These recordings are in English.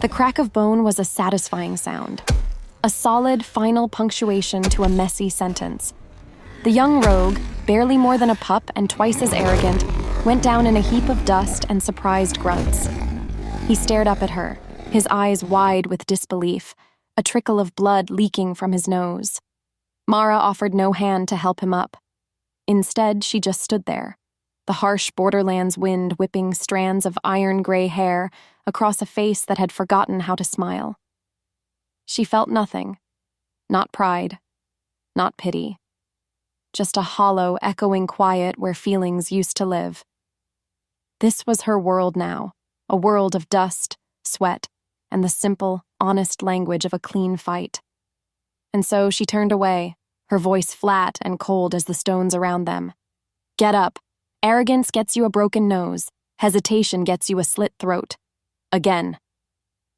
The crack of bone was a satisfying sound, a solid, final punctuation to a messy sentence. The young rogue, barely more than a pup and twice as arrogant, went down in a heap of dust and surprised grunts. He stared up at her, his eyes wide with disbelief, a trickle of blood leaking from his nose. Mara offered no hand to help him up. Instead, she just stood there, the harsh borderlands wind whipping strands of iron-gray hair across a face that had forgotten how to smile. She felt nothing, not pride, not pity, just a hollow, echoing quiet where feelings used to live. This was her world now, a world of dust, sweat, and the simple, honest language of a clean fight. And so she turned away, her voice flat and cold as the stones around them. Get up. Arrogance gets you a broken nose. Hesitation gets you a slit throat. Again.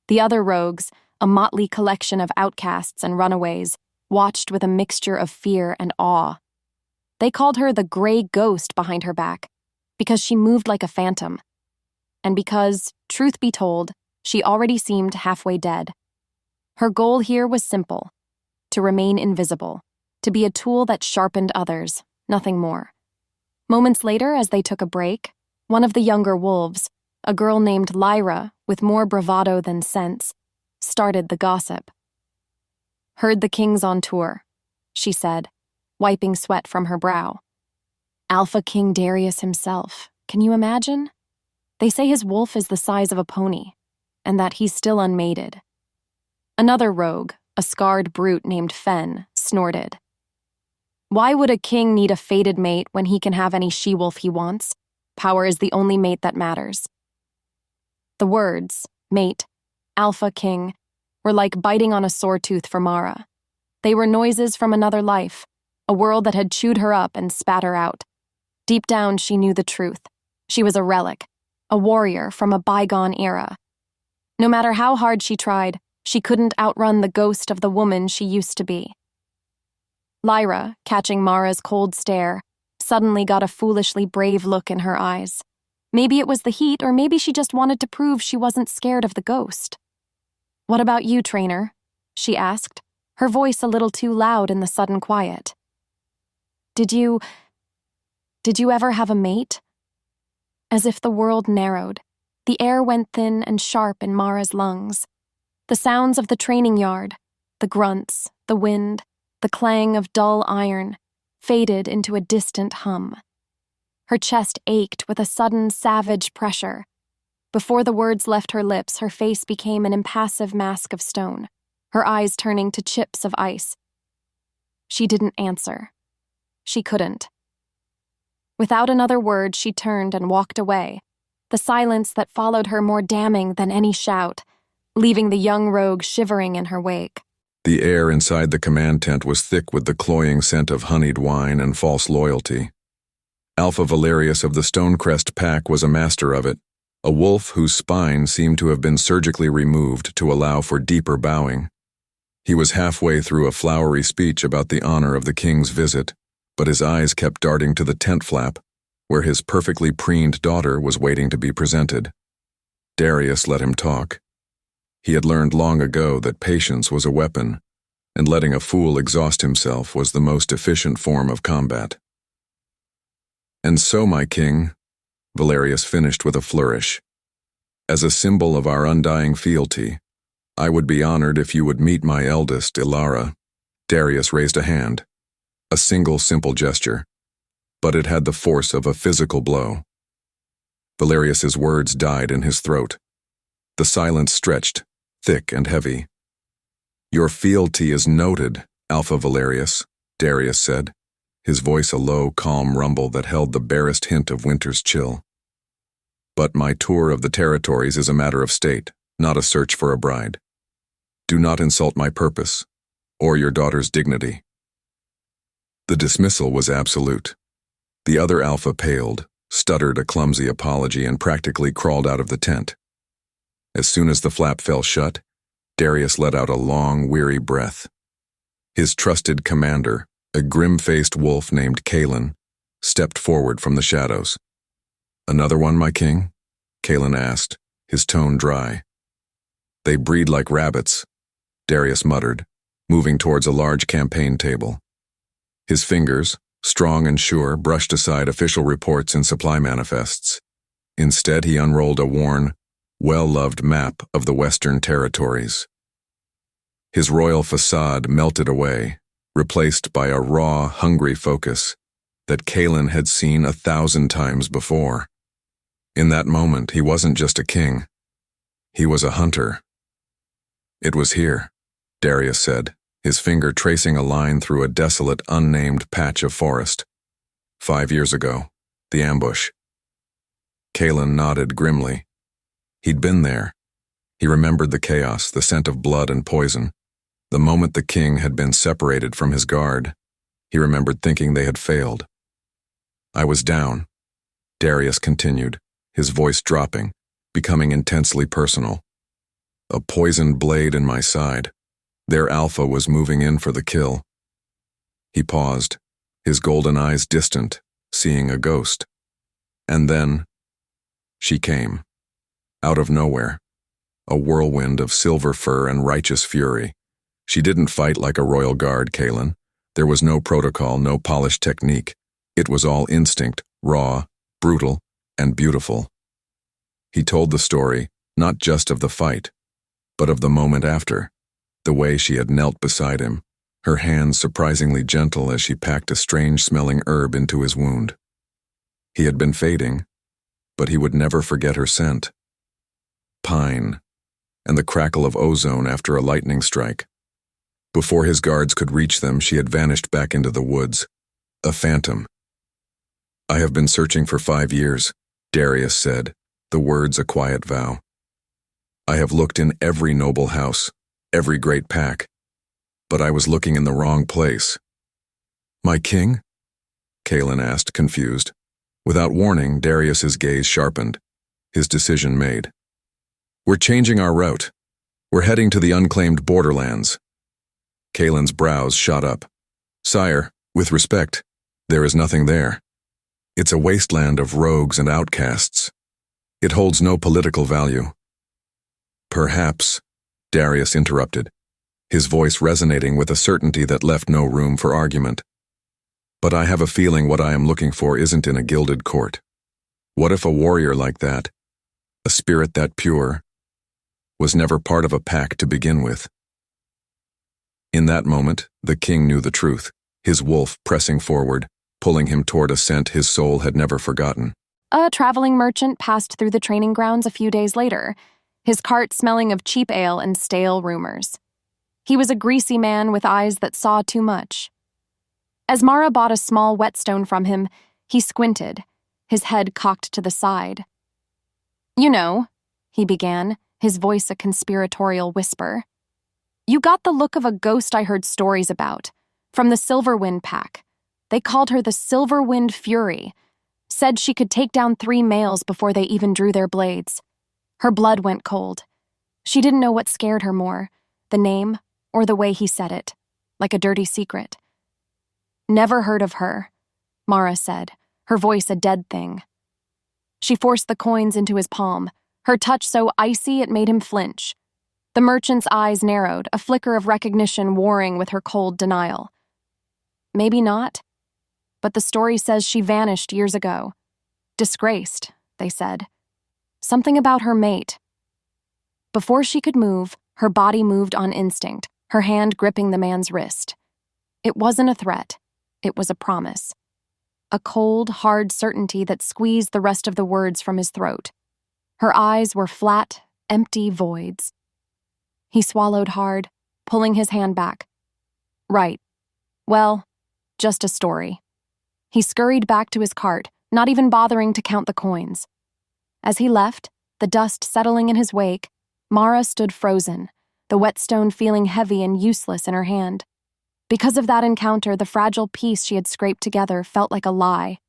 The other rogues, a motley collection of outcasts and runaways, watched with a mixture of fear and awe. They called her the gray ghost behind her back, because she moved like a phantom. And because, truth be told, she already seemed halfway dead. Her goal here was simple: to remain invisible, to be a tool that sharpened others, nothing more. Moments later, as they took a break, one of the younger wolves, a girl named Lyra with more bravado than sense, started the gossip. Heard the king's on tour, she said, wiping sweat from her brow. Alpha King Darius himself, can you imagine? They say his wolf is the size of a pony, and that he's still unmated. Another rogue, a scarred brute named Fen, snorted. Why would a king need a fated mate when he can have any she-wolf he wants? Power is the only mate that matters. The words, mate, alpha king, were like biting on a sore tooth for Mara. They were noises from another life, a world that had chewed her up and spat her out. Deep down, she knew the truth. She was a relic, a warrior from a bygone era. No matter how hard she tried, she couldn't outrun the ghost of the woman she used to be. Lyra, catching Mara's cold stare, suddenly got a foolishly brave look in her eyes. Maybe it was the heat, or maybe she just wanted to prove she wasn't scared of the ghost. What about you, trainer? She asked, her voice a little too loud in the sudden quiet. Did you ever have a mate? As if the world narrowed, the air went thin and sharp in Mara's lungs. The sounds of the training yard, the grunts, the wind, the clang of dull iron, faded into a distant hum. Her chest ached with a sudden savage pressure. Before the words left her lips, her face became an impassive mask of stone, her eyes turning to chips of ice. She didn't answer. She couldn't. Without another word, she turned and walked away, the silence that followed her more damning than any shout, leaving the young rogue shivering in her wake. The air inside the command tent was thick with the cloying scent of honeyed wine and false loyalty. Alpha Valerius of the Stonecrest pack was a master of it, a wolf whose spine seemed to have been surgically removed to allow for deeper bowing. He was halfway through a flowery speech about the honor of the king's visit, but his eyes kept darting to the tent flap, where his perfectly preened daughter was waiting to be presented. Darius let him talk. He had learned long ago that patience was a weapon, and letting a fool exhaust himself was the most efficient form of combat. And so, my king, Valerius finished with a flourish, as a symbol of our undying fealty, I would be honored if you would meet my eldest, Ilara. Darius raised a hand, a single simple gesture, but it had the force of a physical blow. Valerius's words died in his throat. The silence stretched, thick and heavy. Your fealty is noted, Alpha Valerius, Darius said, his voice a low, calm rumble that held the barest hint of winter's chill. But my tour of the territories is a matter of state, not a search for a bride. Do not insult my purpose, or your daughter's dignity. The dismissal was absolute. The other Alpha paled, stuttered a clumsy apology, and practically crawled out of the tent. As soon as the flap fell shut, Darius let out a long, weary breath. His trusted commander, a grim-faced wolf named Kalen, stepped forward from the shadows. Another one, my king? Kalen asked, his tone dry. They breed like rabbits, Darius muttered, moving towards a large campaign table. His fingers, strong and sure, brushed aside official reports and supply manifests. Instead, he unrolled a worn, well-loved map of the Western Territories. His royal facade melted away, replaced by a raw, hungry focus that Kalen had seen 1,000 times before. In that moment, he wasn't just a king. He was a hunter. "It was here," Darius said, his finger tracing a line through a desolate, unnamed patch of forest. "5 years ago, the ambush." Kalen nodded grimly. He'd been there. He remembered the chaos, the scent of blood and poison. The moment the king had been separated from his guard, he remembered thinking they had failed. "I was down," Darius continued, his voice dropping, becoming intensely personal. "A poisoned blade in my side. Their alpha was moving in for the kill." He paused, his golden eyes distant, seeing a ghost. And then, she came. Out of nowhere. A whirlwind of silver fur and righteous fury. She didn't fight like a royal guard, Kalen. There was no protocol, no polished technique. It was all instinct, raw, brutal, and beautiful. He told the story, not just of the fight, but of the moment after, the way she had knelt beside him, her hands surprisingly gentle as she packed a strange-smelling herb into his wound. He had been fading, but he would never forget her scent. Pine, and the crackle of ozone after a lightning strike. Before his guards could reach them, she had vanished back into the woods, a phantom. "I have been searching for 5 years," Darius said, the words a quiet vow. "I have looked in every noble house, every great pack, but I was looking in the wrong place." "My king?" Kalen asked, confused. Without warning, Darius's gaze sharpened, his decision made. "We're changing our route. We're heading to the unclaimed borderlands." Kalen's brows shot up. "Sire, with respect, there is nothing there. It's a wasteland of rogues and outcasts. It holds no political value." "Perhaps," Darius interrupted, his voice resonating with a certainty that left no room for argument. "But I have a feeling what I am looking for isn't in a gilded court. What if a warrior like that, a spirit that pure, was never part of a pack to begin with?" In that moment, the king knew the truth, his wolf pressing forward, pulling him toward a scent his soul had never forgotten. A traveling merchant passed through the training grounds a few days later, his cart smelling of cheap ale and stale rumors. He was a greasy man with eyes that saw too much. As Mara bought a small whetstone from him, he squinted, his head cocked to the side. "You know," he began, his voice a conspiratorial whisper, "you got the look of a ghost I heard stories about, from the Silverwind pack. They called her the Silverwind Fury, said she could take down 3 males before they even drew their blades. Her blood went cold. She didn't know what scared her more, the name or the way he said it, like a dirty secret." "Never heard of her," Mara said, her voice a dead thing. She forced the coins into his palm, her touch so icy it made him flinch. The merchant's eyes narrowed, a flicker of recognition warring with her cold denial. "Maybe not, but the story says she vanished years ago. Disgraced," they said. "Something about her mate." Before she could move, her body moved on instinct, her hand gripping the man's wrist. It wasn't a threat, it was a promise. A cold, hard certainty that squeezed the rest of the words from his throat. Her eyes were flat, empty voids. He swallowed hard, pulling his hand back. "Right. Well, just a story." He scurried back to his cart, not even bothering to count the coins. As he left, the dust settling in his wake, Mara stood frozen, the whetstone feeling heavy and useless in her hand. Because of that encounter, the fragile piece she had scraped together felt like a lie.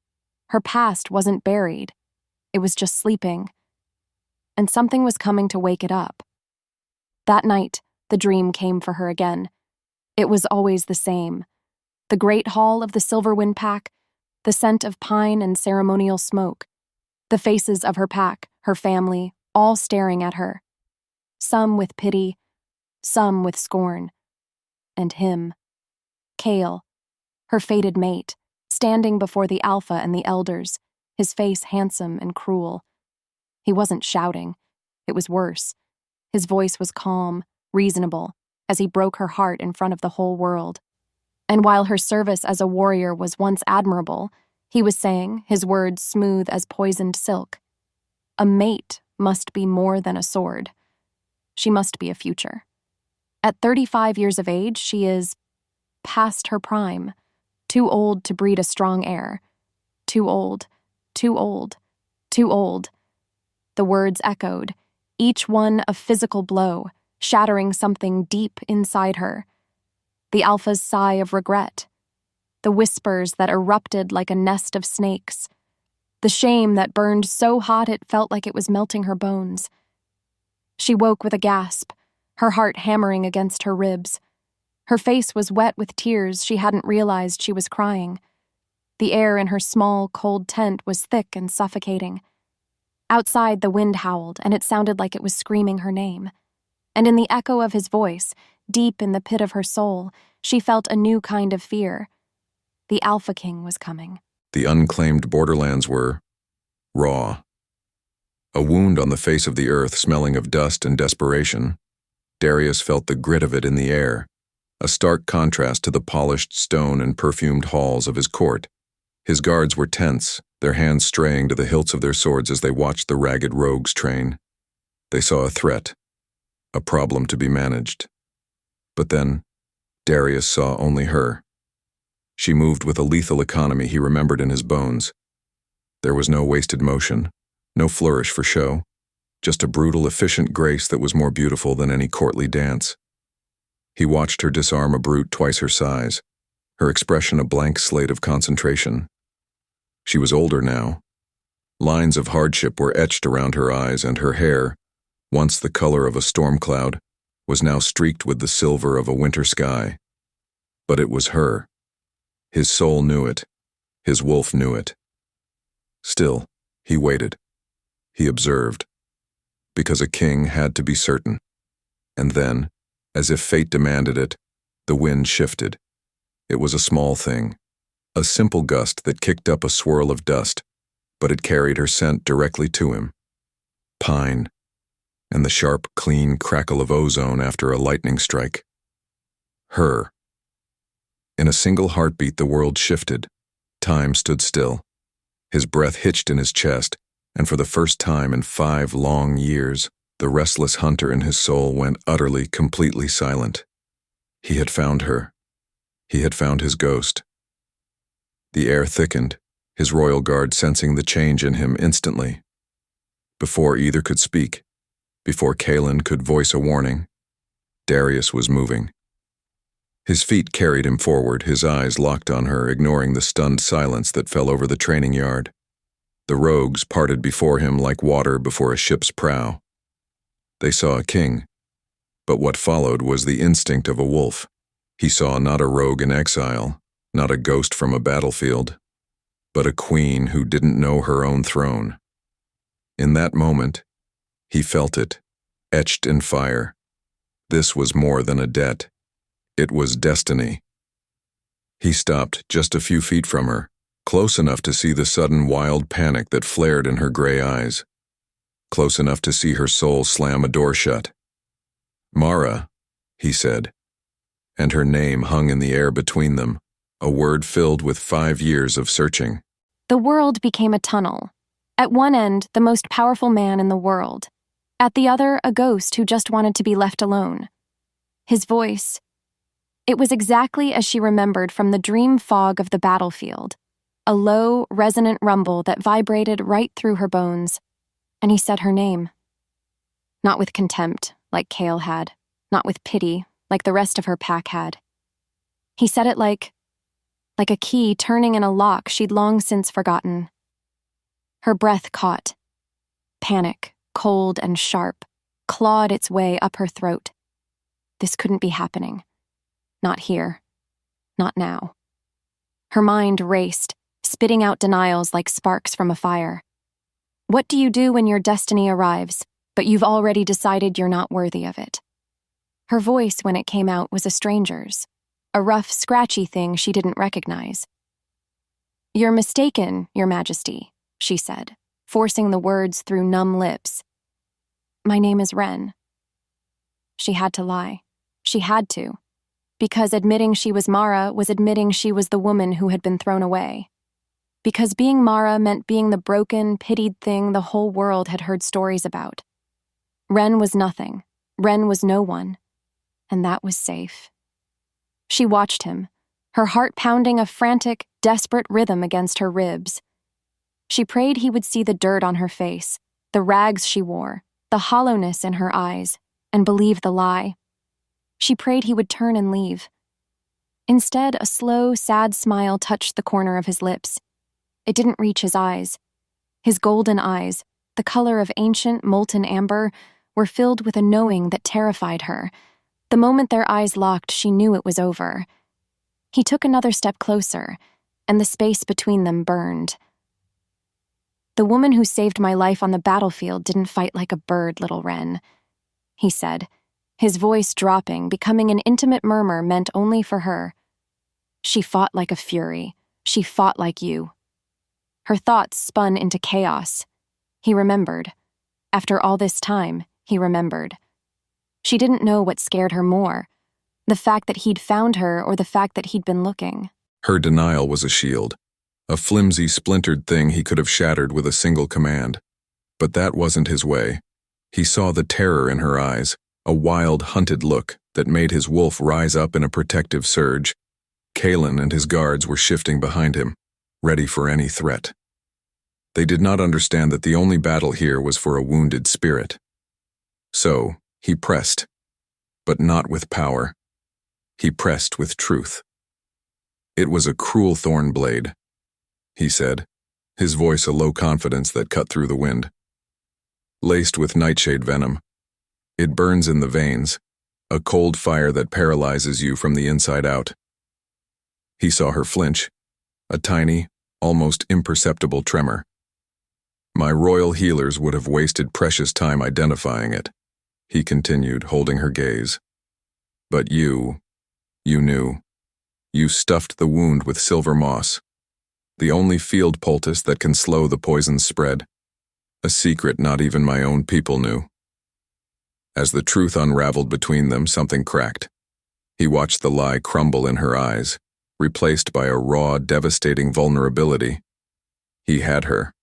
Her past wasn't buried. It was just sleeping. And something was coming to wake it up. That night, the dream came for her again. It was always the same. The great hall of the Silverwind pack, the scent of pine and ceremonial smoke. The faces of her pack, her family, all staring at her. some with pity, some with scorn. And him, Kale, her fated mate, standing before the Alpha and the elders, his face handsome and cruel. He wasn't shouting. It was worse. His voice was calm, reasonable, as he broke her heart in front of the whole world. And while her service as a warrior was once admirable, he was saying, his words smooth as poisoned silk, a mate must be more than a sword. She must be a future. At 35 years of age, she is past her prime, too old to breed a strong heir. Too old, too old, too old. The words echoed, each one a physical blow, shattering something deep inside her. The Alpha's sigh of regret, the whispers that erupted like a nest of snakes, the shame that burned so hot it felt like it was melting her bones. She woke with a gasp, her heart hammering against her ribs. Her face was wet with tears she hadn't realized she was crying. The air in her small, cold tent was thick and suffocating. Outside, the wind howled, and it sounded like it was screaming her name. And in the echo of his voice, deep in the pit of her soul, she felt a new kind of fear. The Alpha King was coming. The unclaimed borderlands were raw. A wound on the face of the earth smelling of dust and desperation. Darius felt the grit of it in the air, a stark contrast to the polished stone and perfumed halls of his court. His guards were tense, their hands straying to the hilts of their swords as they watched the ragged rogues train. They saw a threat, a problem to be managed. But then, Darius saw only her. She moved with a lethal economy he remembered in his bones. There was no wasted motion, no flourish for show, just a brutal, efficient grace that was more beautiful than any courtly dance. He watched her disarm a brute twice her size, her expression a blank slate of concentration. She was older now. Lines of hardship were etched around her eyes, and her hair, once the color of a storm cloud, was now streaked with the silver of a winter sky. But it was her. His soul knew it. His wolf knew it. Still, he waited. He observed. Because a king had to be certain. And then, as if fate demanded it, the wind shifted. It was a small thing, a simple gust that kicked up a swirl of dust, but it carried her scent directly to him. Pine, and the sharp, clean crackle of ozone after a lightning strike. Her. In a single heartbeat, the world shifted. Time stood still. His breath hitched in his chest, and for the first time in 5 long years, the restless hunter in his soul went utterly, completely silent. He had found her. He had found his ghost. The air thickened, his royal guard sensing the change in him instantly. Before either could speak, before Kalen could voice a warning, Darius was moving. His feet carried him forward, his eyes locked on her, ignoring the stunned silence that fell over the training yard. The rogues parted before him like water before a ship's prow. They saw a king, but what followed was the instinct of a wolf. He saw not a rogue in exile, not a ghost from a battlefield, but a queen who didn't know her own throne. In that moment, he felt it, etched in fire. This was more than a debt. It was destiny. He stopped just a few feet from her, close enough to see the sudden wild panic that flared in her gray eyes, close enough to see her soul slam a door shut. Mara, he said, and her name hung in the air between them, a word filled with 5 years of searching. The world became a tunnel. At one end, the most powerful man in the world. At the other, a ghost who just wanted to be left alone. His voice. It was exactly as she remembered from the dream fog of the battlefield, a low, resonant rumble that vibrated right through her bones. And he said her name. Not with contempt, like Kale had, not with pity, like the rest of her pack had. He said it like a key turning in a lock she'd long since forgotten. Her breath caught. Panic, cold and sharp, clawed its way up her throat. This couldn't be happening. Not here. Not now. Her mind raced, spitting out denials like sparks from a fire. What do you do when your destiny arrives? but you've already decided you're not worthy of it." Her voice, when it came out, was a stranger's, a rough, scratchy thing she didn't recognize. "You're mistaken, Your Majesty," she said, forcing the words through numb lips. "My name is Wren." She had to lie. She had to. Because admitting she was Mara was admitting she was the woman who had been thrown away. Because being Mara meant being the broken, pitied thing the whole world had heard stories about. Wren was nothing. Wren was no one. And that was safe. She watched him, her heart pounding a frantic, desperate rhythm against her ribs. She prayed he would see the dirt on her face, the rags she wore, the hollowness in her eyes, and believe the lie. She prayed he would turn and leave. Instead, a slow, sad smile touched the corner of his lips. It didn't reach his eyes. His golden eyes, the color of ancient, molten amber, were filled with a knowing that terrified her. The moment their eyes locked, she knew it was over. He took another step closer, and the space between them burned. "The woman who saved my life on the battlefield didn't fight like a bird, little Wren," he said, his voice dropping, becoming an intimate murmur meant only for her. "She fought like a fury. She fought like you." Her thoughts spun into chaos. He remembered. After all this time, he remembered. She didn't know what scared her more, the fact that he'd found her or the fact that he'd been looking. Her denial was a shield, a flimsy, splintered thing he could have shattered with a single command. But that wasn't his way. He saw the terror in her eyes, a wild, hunted look that made his wolf rise up in a protective surge. Kalen and his guards were shifting behind him, ready for any threat. They did not understand that the only battle here was for a wounded spirit. So, he pressed, but not with power. He pressed with truth. "It was a cruel thorn blade," he said, his voice a low confidence that cut through the wind. "Laced with nightshade venom. It burns in the veins, a cold fire that paralyzes you from the inside out." He saw her flinch, a tiny, almost imperceptible tremor. "My royal healers would have wasted precious time identifying it," he continued, holding her gaze. "But you knew. You stuffed the wound with silver moss, the only field poultice that can slow the poison's spread. A secret not even my own people knew." As the truth unraveled between them, something cracked. He watched the lie crumble in her eyes, replaced by a raw, devastating vulnerability. He had her.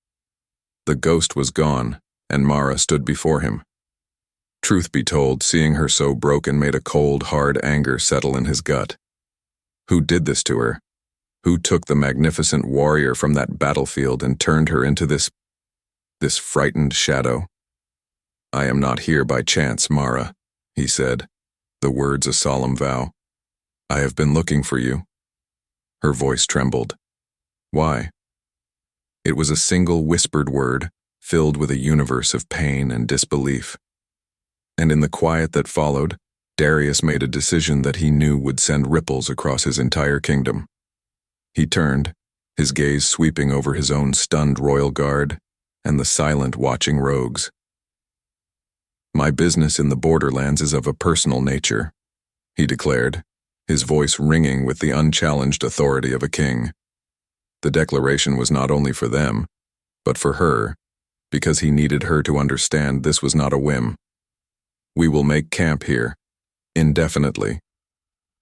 The ghost was gone, and Mara stood before him. Truth be told, seeing her so broken made a cold, hard anger settle in his gut. Who did this to her? Who took the magnificent warrior from that battlefield and turned her into this frightened shadow? "I am not here by chance, Mara," he said, the words a solemn vow. "I have been looking for you." Her voice trembled. "Why?" It was a single whispered word, filled with a universe of pain and disbelief. And in the quiet that followed, Darius made a decision that he knew would send ripples across his entire kingdom. He turned, his gaze sweeping over his own stunned royal guard and the silent, watching rogues. "My business in the borderlands is of a personal nature," he declared, his voice ringing with the unchallenged authority of a king. The declaration was not only for them, but for her, because he needed her to understand this was not a whim. "We will make camp here, indefinitely."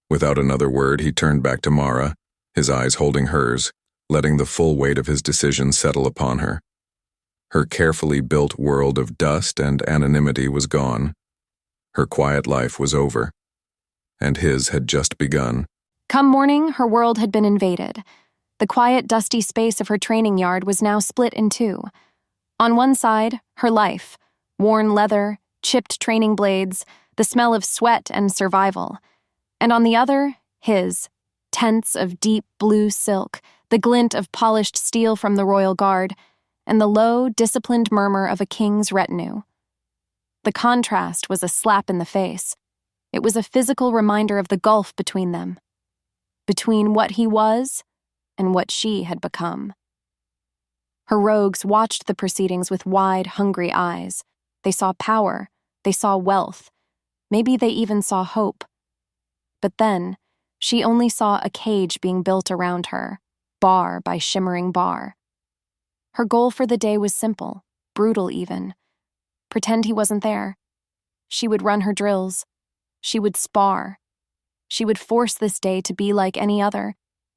Without another word, he turned back to Mara, his eyes holding hers, letting the full weight of his decision settle upon her. Her carefully built world of dust and anonymity was gone. Her quiet life was over, and his had just begun. Come morning, her world had been invaded. The quiet, dusty space of her training yard was now split in two. On one side, her life, worn leather, chipped training blades, the smell of sweat and survival. And on the other, his, tents of deep blue silk, the glint of polished steel from the royal guard, and the low, disciplined murmur of a king's retinue. The contrast was a slap in the face. It was a physical reminder of the gulf between them, between what he was and what she had become. Her rogues watched the proceedings with wide, hungry eyes. They saw power. They saw wealth. Maybe they even saw hope. But then, she only saw a cage being built around her, bar by shimmering bar. Her goal for the day was simple, brutal even. Pretend he wasn't there. She would run her drills. She would spar. She would force this day to be like any other,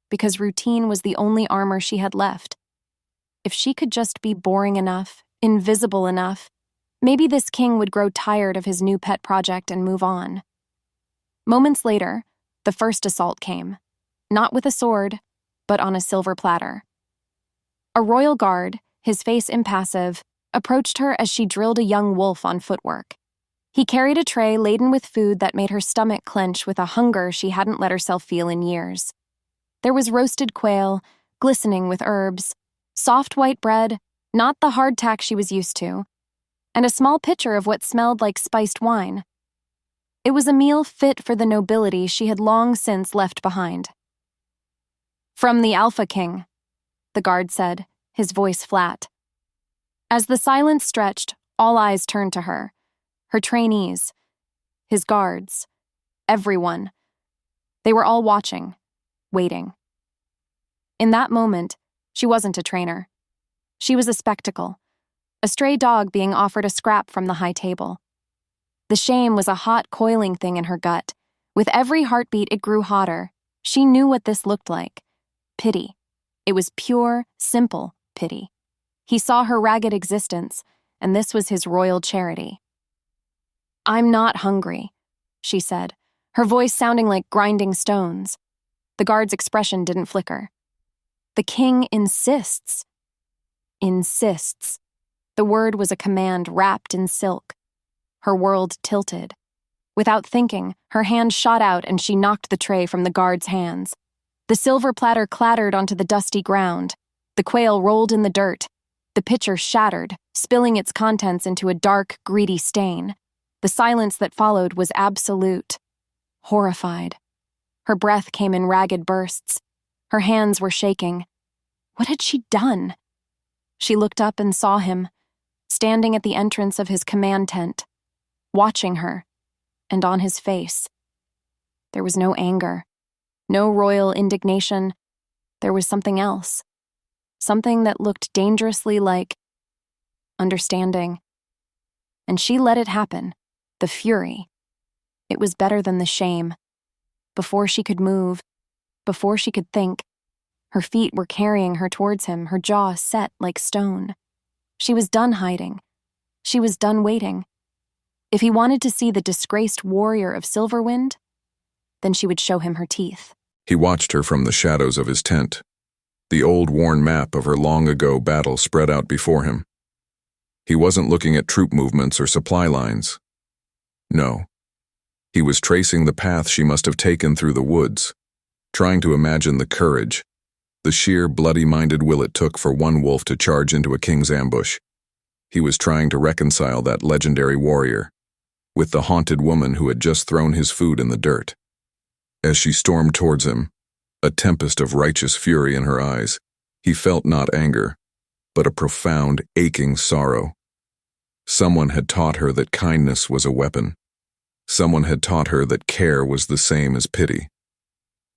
because routine was the only armor she had left. If she could just be boring enough, invisible enough, maybe this king would grow tired of his new pet project and move on. Moments later, the first assault came, not with a sword, but on a silver platter. A royal guard, his face impassive, approached her as she drilled a young wolf on footwork. He carried a tray laden with food that made her stomach clench with a hunger she hadn't let herself feel in years. There was roasted quail, glistening with herbs, soft white bread, not the hardtack she was used to, and a small pitcher of what smelled like spiced wine. It was a meal fit for the nobility she had long since left behind. "From the Alpha King," the guard said, his voice flat. As the silence stretched, all eyes turned to her. Her trainees, his guards, everyone. They were all watching, waiting. In that moment, she wasn't a trainer. She was a spectacle, a stray dog being offered a scrap from the high table. The shame was a hot, coiling thing in her gut. With every heartbeat, it grew hotter. She knew what this looked like. Pity. It was pure, simple pity. He saw her ragged existence, and this was his royal charity. "I'm not hungry," she said, her voice sounding like grinding stones. The guard's expression didn't flicker. "The king insists." Insists. The word was a command wrapped in silk. Her world tilted. Without thinking, her hand shot out and she knocked the tray from the guard's hands. The silver platter clattered onto the dusty ground. The quail rolled in the dirt. The pitcher shattered, spilling its contents into a dark, greedy stain. The silence that followed was absolute. Horrified. Her breath came in ragged bursts. Her hands were shaking. What had she done? She looked up and saw him, standing at the entrance of his command tent, watching her, and on his face. There was no anger, no royal indignation. There was something else. Something that looked dangerously like understanding. And she let it happen. The fury. It was better than the shame. Before she could move, before she could think, her feet were carrying her towards him, her jaw set like stone. She was done hiding. She was done waiting. If he wanted to see the disgraced warrior of Silverwind, then she would show him her teeth. He watched her from the shadows of his tent. The old worn map of her long-ago battle spread out before him. He wasn't looking at troop movements or supply lines. No. He was tracing the path she must have taken through the woods, trying to imagine the courage, the sheer bloody-minded will it took for one wolf to charge into a king's ambush. He was trying to reconcile that legendary warrior with the haunted woman who had just thrown his food in the dirt. As she stormed towards him, a tempest of righteous fury in her eyes, he felt not anger, but a profound, aching sorrow. Someone had taught her that kindness was a weapon. Someone had taught her that care was the same as pity.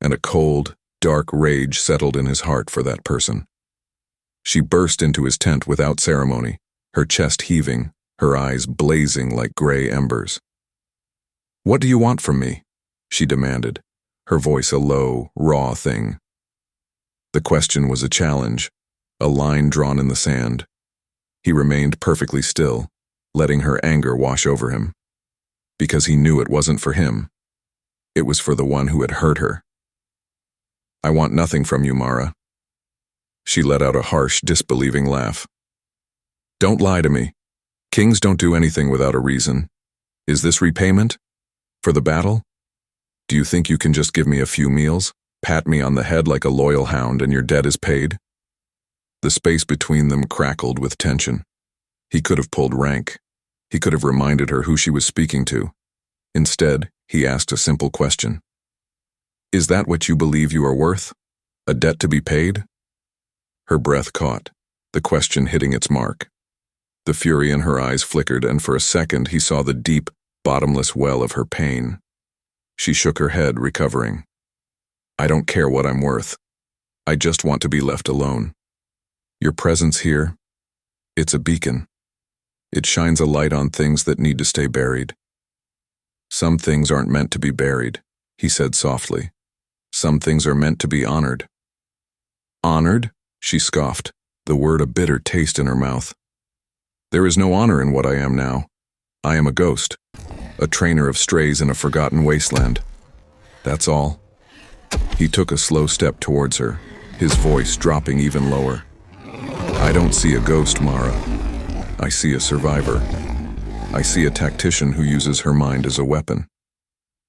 And a cold, dark rage settled in his heart for that person. She burst into his tent without ceremony, her chest heaving, her eyes blazing like gray embers. "What do you want from me?" she demanded, her voice a low, raw thing. The question was a challenge, a line drawn in the sand. He remained perfectly still, letting her anger wash over him. Because he knew it wasn't for him. It was for the one who had hurt her. "I want nothing from you, Mara." She let out a harsh, disbelieving laugh. "Don't lie to me. Kings don't do anything without a reason. Is this repayment? For the battle? Do you think you can just give me a few meals, pat me on the head like a loyal hound, and your debt is paid?" The space between them crackled with tension. He could have pulled rank. He could have reminded her who she was speaking to. Instead, he asked a simple question. "Is that what you believe you are worth? A debt to be paid?" Her breath caught, the question hitting its mark. The fury in her eyes flickered, and for a second he saw the deep, bottomless well of her pain. She shook her head, recovering. I don't care what I'm worth. I just want to be left alone. Your presence here, it's a beacon. It shines a light on things that need to stay buried. Some things aren't meant to be buried, he said softly. Some things are meant to be honored. Honored? She scoffed, the word a bitter taste in her mouth. There is no honor in what I am now. I am a ghost, a trainer of strays in a forgotten wasteland. That's all. He took a slow step towards her, his voice dropping even lower. I don't see a ghost, Mara. I see a survivor. I see a tactician who uses her mind as a weapon.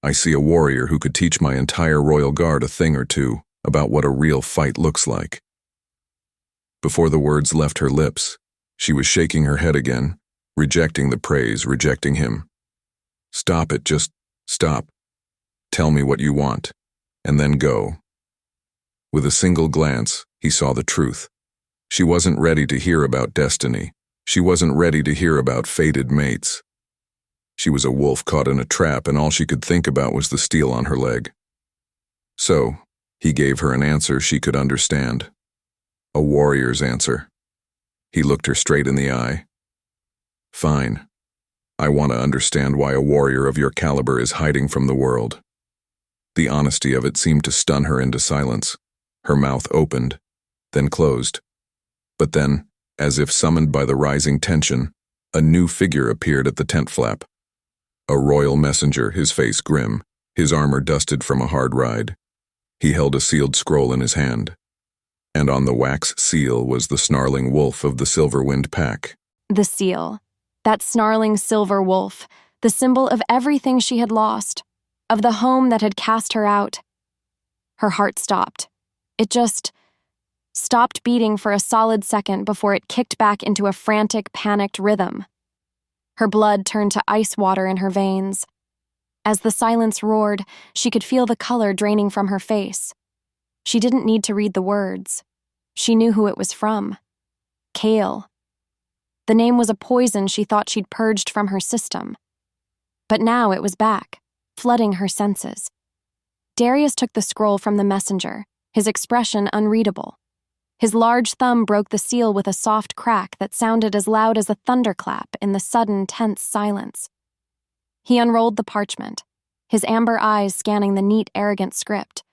I see a warrior who could teach my entire royal guard a thing or two about what a real fight looks like. Before the words left her lips, she was shaking her head again, rejecting the praise, rejecting him. Stop it, just stop. Tell me what you want, and then go. With a single glance, he saw the truth. She wasn't ready to hear about destiny. She wasn't ready to hear about fated mates. She was a wolf caught in a trap, and all she could think about was the steel on her leg. So, he gave her an answer she could understand. A warrior's answer. He looked her straight in the eye. Fine. I want to understand why a warrior of your caliber is hiding from the world. The honesty of it seemed to stun her into silence. Her mouth opened, then closed. But then, as if summoned by the rising tension, a new figure appeared at the tent flap. A royal messenger, his face grim, his armor dusted from a hard ride. He held a sealed scroll in his hand, and on the wax seal was the snarling wolf of the Silverwind pack. The seal. That snarling silver wolf, the symbol of everything she had lost, of the home that had cast her out. Her heart stopped. It just stopped beating for a solid second before it kicked back into a frantic, panicked rhythm. Her blood turned to ice water in her veins. As the silence roared, she could feel the color draining from her face. She didn't need to read the words. She knew who it was from. Kale. The name was a poison she thought she'd purged from her system. But now it was back, flooding her senses. Darius took the scroll from the messenger, his expression unreadable. His large thumb broke the seal with a soft crack that sounded as loud as a thunderclap in the sudden, tense silence. He unrolled the parchment, his amber eyes scanning the neat, arrogant script.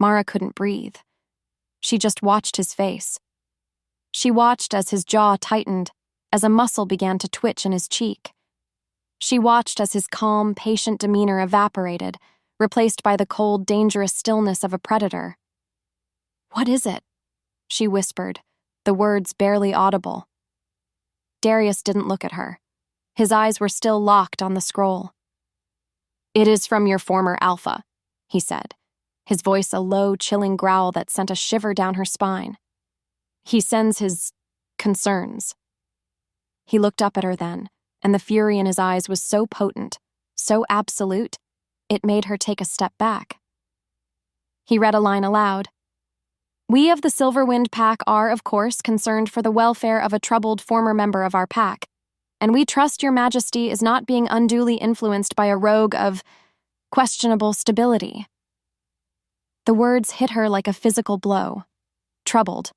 Mara couldn't breathe. She just watched his face. She watched as his jaw tightened, as a muscle began to twitch in his cheek. She watched as his calm, patient demeanor evaporated, replaced by the cold, dangerous stillness of a predator. "What is it?" she whispered, the words barely audible. Darius didn't look at her. His eyes were still locked on the scroll. "It is from your former alpha," he said, his voice a low, chilling growl that sent a shiver down her spine. "He sends his concerns." He looked up at her then, and the fury in his eyes was so potent, so absolute, it made her take a step back. He read a line aloud. "We of the Silverwind pack are, of course, concerned for the welfare of a troubled former member of our pack, and we trust your majesty is not being unduly influenced by a rogue of questionable stability." The words hit her like a physical blow. Troubled.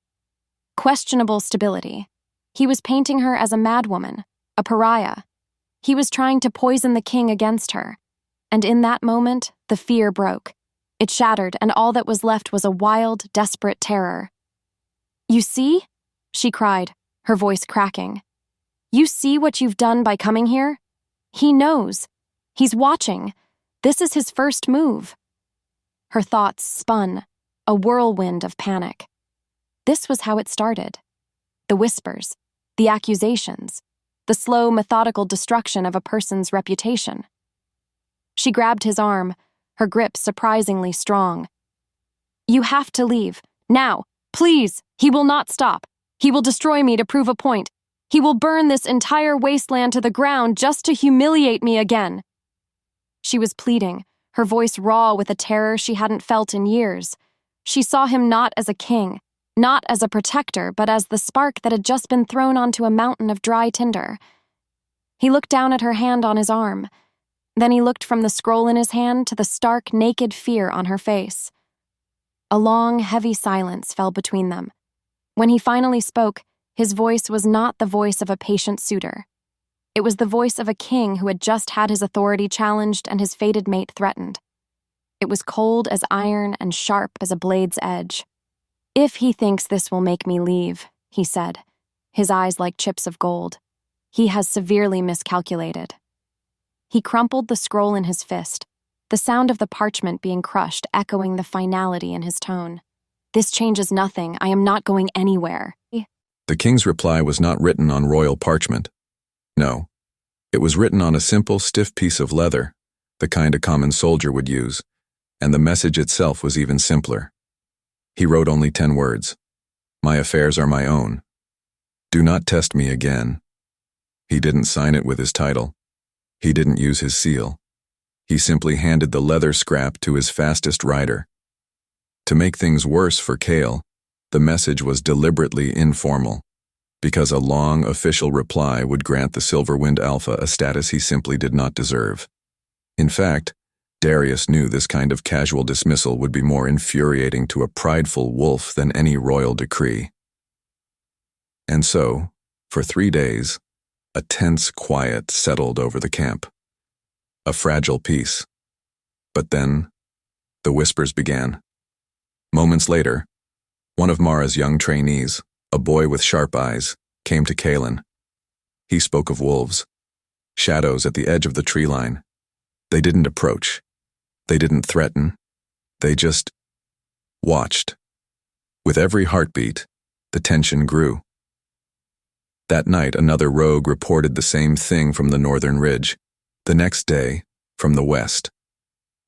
Questionable stability. He was painting her as a madwoman, a pariah. He was trying to poison the king against her. And in that moment, the fear broke. It shattered, and all that was left was a wild, desperate terror. "You see?" she cried, her voice cracking. "You see what you've done by coming here? He knows. He's watching. This is his first move." Her thoughts spun, a whirlwind of panic. This was how it started. The whispers, the accusations, the slow, methodical destruction of a person's reputation. She grabbed his arm, her grip surprisingly strong. "You have to leave. Now. Please. He will not stop. He will destroy me to prove a point. He will burn this entire wasteland to the ground just to humiliate me again." She was pleading, her voice raw with a terror she hadn't felt in years. She saw him not as a king, not as a protector, but as the spark that had just been thrown onto a mountain of dry tinder. He looked down at her hand on his arm. Then he looked from the scroll in his hand to the stark, naked fear on her face. A long, heavy silence fell between them. When he finally spoke, his voice was not the voice of a patient suitor. It was the voice of a king who had just had his authority challenged and his fated mate threatened. It was cold as iron and sharp as a blade's edge. "If he thinks this will make me leave," he said, his eyes like chips of gold, "he has severely miscalculated." He crumpled the scroll in his fist, the sound of the parchment being crushed echoing the finality in his tone. "This changes nothing. I am not going anywhere." The king's reply was not written on royal parchment. No, it was written on a simple, stiff piece of leather, the kind a common soldier would use, and the message itself was even simpler. He wrote only 10 words. "My affairs are my own. Do not test me again." He didn't sign it with his title. He didn't use his seal. He simply handed the leather scrap to his fastest rider. To make things worse for Kale, the message was deliberately informal, because a long official reply would grant the Silverwind Alpha a status he simply did not deserve. In fact, Darius knew this kind of casual dismissal would be more infuriating to a prideful wolf than any royal decree. And so, for 3 days, a tense quiet settled over the camp. A fragile peace. But then, the whispers began. Moments later, one of Mara's young trainees, a boy with sharp eyes, came to Kalen. He spoke of wolves, shadows at the edge of the tree line. They didn't approach. They didn't threaten. They just watched. With every heartbeat, the tension grew. That night, another rogue reported the same thing from the northern ridge. The next day, from the west.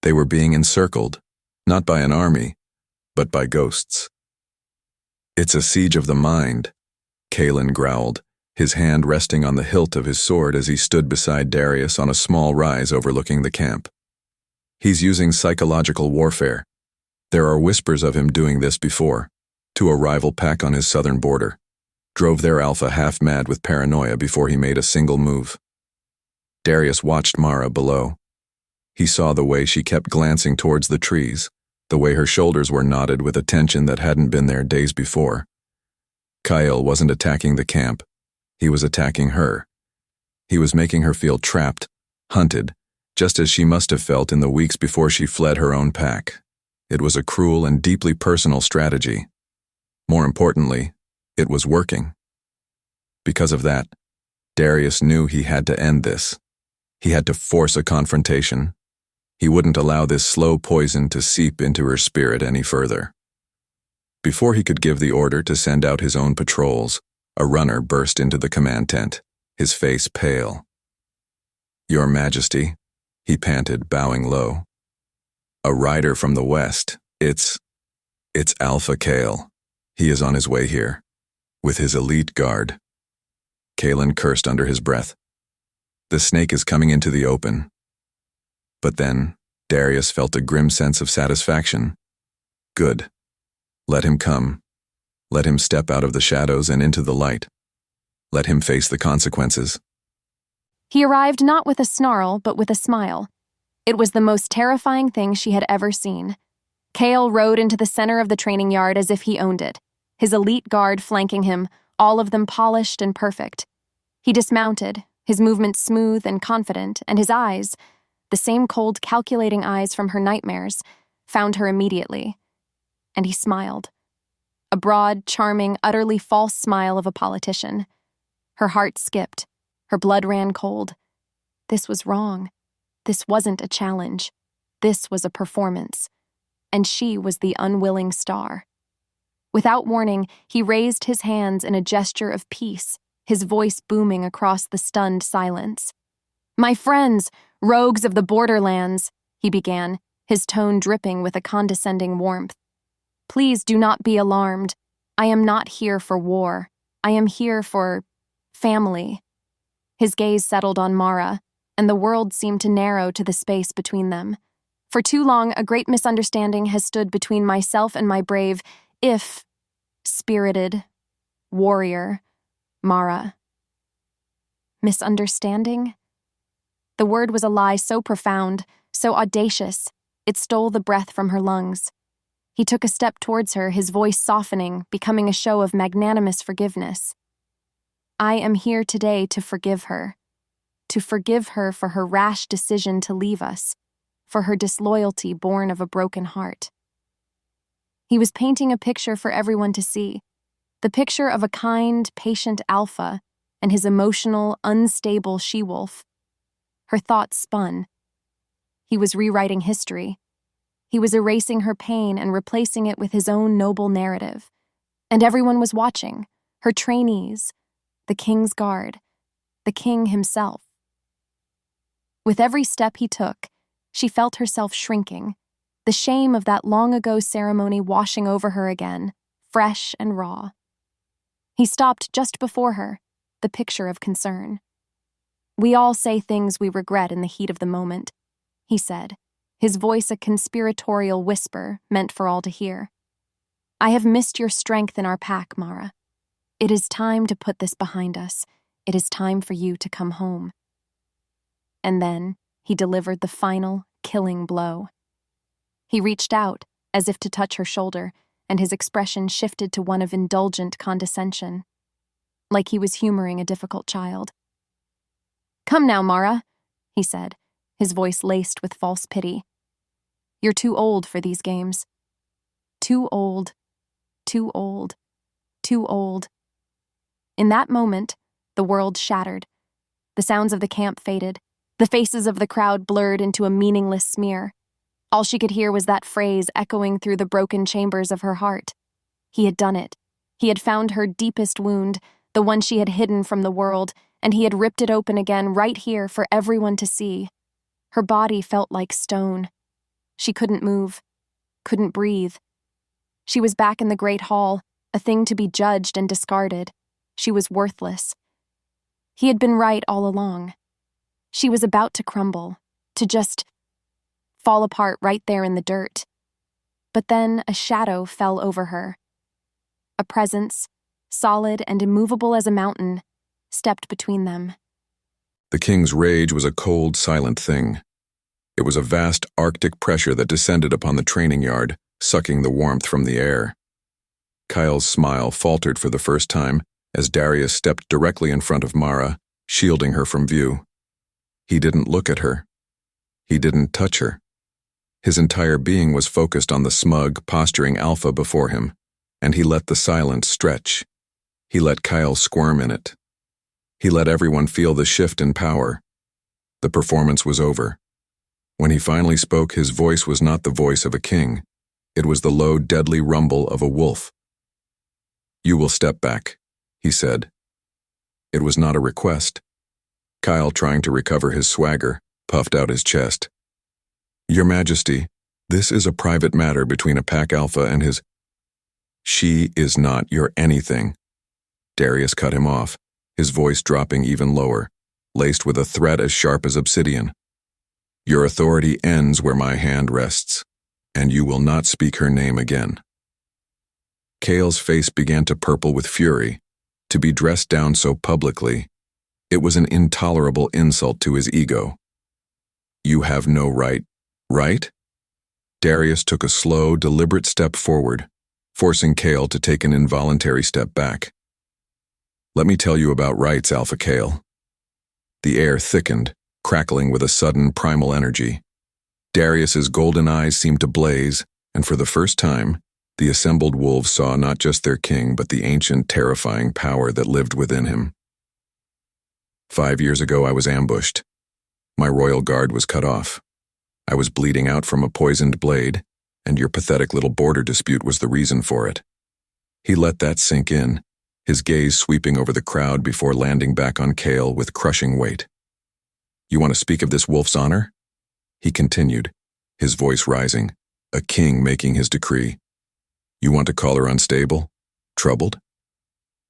They were being encircled, not by an army, but by ghosts. "It's a siege of the mind," Kalen growled, his hand resting on the hilt of his sword as he stood beside Darius on a small rise overlooking the camp. "He's using psychological warfare. There are whispers of him doing this before, to a rival pack on his southern border. Drove their alpha half-mad with paranoia before he made a single move." Darius watched Mara below. He saw the way she kept glancing towards the trees, the way her shoulders were knotted with a tension that hadn't been there days before. Kyle wasn't attacking the camp. He was attacking her. He was making her feel trapped, hunted, just as she must have felt in the weeks before she fled her own pack. It was a cruel and deeply personal strategy. More importantly, it was working. Because of that, Darius knew he had to end this. He had to force a confrontation. He wouldn't allow this slow poison to seep into her spirit any further. Before he could give the order to send out his own patrols, a runner burst into the command tent, his face pale. "Your Majesty," he panted, bowing low. "A rider from the west. It's Alpha Kale. He is on his way here, with his elite guard." Kalen cursed under his breath. "The snake is coming into the open." But then, Darius felt a grim sense of satisfaction. Good. Let him come. Let him step out of the shadows and into the light. Let him face the consequences. He arrived not with a snarl, but with a smile. It was the most terrifying thing she had ever seen. Kale rode into the center of the training yard as if he owned it, his elite guard flanking him, all of them polished and perfect. He dismounted, his movements smooth and confident, and his eyes, the same cold, calculating eyes from her nightmares, found her immediately. And he smiled. A broad, charming, utterly false smile of a politician. Her heart skipped. Her blood ran cold. This was wrong. This wasn't a challenge. This was a performance. And she was the unwilling star. Without warning, he raised his hands in a gesture of peace, his voice booming across the stunned silence. "My friends, rogues of the borderlands," he began, his tone dripping with a condescending warmth. "Please do not be alarmed. I am not here for war. I am here for family." His gaze settled on Mara, and the world seemed to narrow to the space between them. For too long, a great misunderstanding has stood between myself and my brave, if spirited, warrior, Mara. Misunderstanding? The word was a lie so profound, so audacious, it stole the breath from her lungs. He took a step towards her, his voice softening, becoming a show of magnanimous forgiveness. I am here today to forgive her for her rash decision to leave us, for her disloyalty born of a broken heart. He was painting a picture for everyone to see, the picture of a kind, patient alpha and his emotional, unstable she-wolf. Her thoughts spun. He was rewriting history. He was erasing her pain and replacing it with his own noble narrative. And everyone was watching, her trainees, the king's guard, the king himself. With every step he took, she felt herself shrinking, the shame of that long-ago ceremony washing over her again, fresh and raw. He stopped just before her, the picture of concern. We all say things we regret in the heat of the moment, he said, his voice a conspiratorial whisper meant for all to hear. I have missed your strength in our pack, Mara. It is time to put this behind us. It is time for you to come home. And then he delivered the final, killing blow. He reached out, as if to touch her shoulder, and his expression shifted to one of indulgent condescension, like he was humoring a difficult child. Come now, Mara, he said, his voice laced with false pity. You're too old for these games. Too old, too old, too old. In that moment, the world shattered. The sounds of the camp faded. The faces of the crowd blurred into a meaningless smear. All she could hear was that phrase echoing through the broken chambers of her heart. He had done it. He had found her deepest wound, the one she had hidden from the world, and he had ripped it open again right here for everyone to see. Her body felt like stone. She couldn't move, couldn't breathe. She was back in the great hall, a thing to be judged and discarded. She was worthless. He had been right all along. She was about to crumble, to just fall apart right there in the dirt. But then a shadow fell over her. A presence, solid and immovable as a mountain, stepped between them. The king's rage was a cold, silent thing. It was a vast Arctic pressure that descended upon the training yard, sucking the warmth from the air. Kyle's smile faltered for the first time as Darius stepped directly in front of Mara, shielding her from view. He didn't look at her. He didn't touch her. His entire being was focused on the smug, posturing alpha before him, and he let the silence stretch. He let Kyle squirm in it. He let everyone feel the shift in power. The performance was over. When he finally spoke, his voice was not the voice of a king. It was the low, deadly rumble of a wolf. You will step back, he said. It was not a request. Kyle, trying to recover his swagger, puffed out his chest. Your Majesty, this is a private matter between a pack alpha and his... She is not your anything. Darius cut him off, his voice dropping even lower, laced with a threat as sharp as obsidian. Your authority ends where my hand rests, and you will not speak her name again. Kale's face began to purple with fury. To be dressed down so publicly, it was an intolerable insult to his ego. You have no right, right? Darius took a slow, deliberate step forward, forcing Kale to take an involuntary step back. Let me tell you about rights, Alpha Kale. The air thickened, crackling with a sudden primal energy. Darius's golden eyes seemed to blaze, and for the first time, the assembled wolves saw not just their king, but the ancient, terrifying power that lived within him. 5 years ago, I was ambushed. My royal guard was cut off. I was bleeding out from a poisoned blade, and your pathetic little border dispute was the reason for it. He let that sink in, his gaze sweeping over the crowd before landing back on Kale with crushing weight. You want to speak of this wolf's honor? He continued, his voice rising, a king making his decree. You want to call her unstable? Troubled?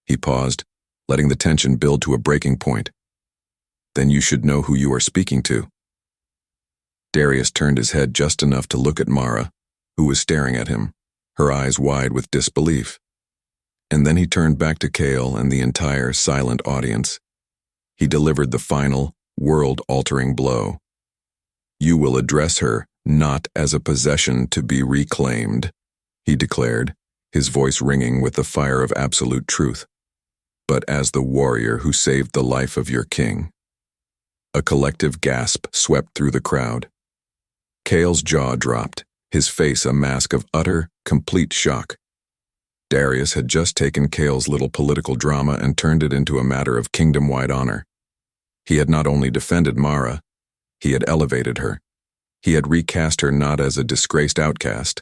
He paused, letting the tension build to a breaking point. Then you should know who you are speaking to. Darius turned his head just enough to look at Mara, who was staring at him, her eyes wide with disbelief. And then he turned back to Cale and the entire silent audience. He delivered the final, world-altering blow. "You will address her not as a possession to be reclaimed," he declared, his voice ringing with the fire of absolute truth, "but as the warrior who saved the life of your king." A collective gasp swept through the crowd. Cale's jaw dropped, his face a mask of utter, complete shock. Darius had just taken Cale's little political drama and turned it into a matter of kingdom-wide honor. He had not only defended Mara, he had elevated her. He had recast her not as a disgraced outcast,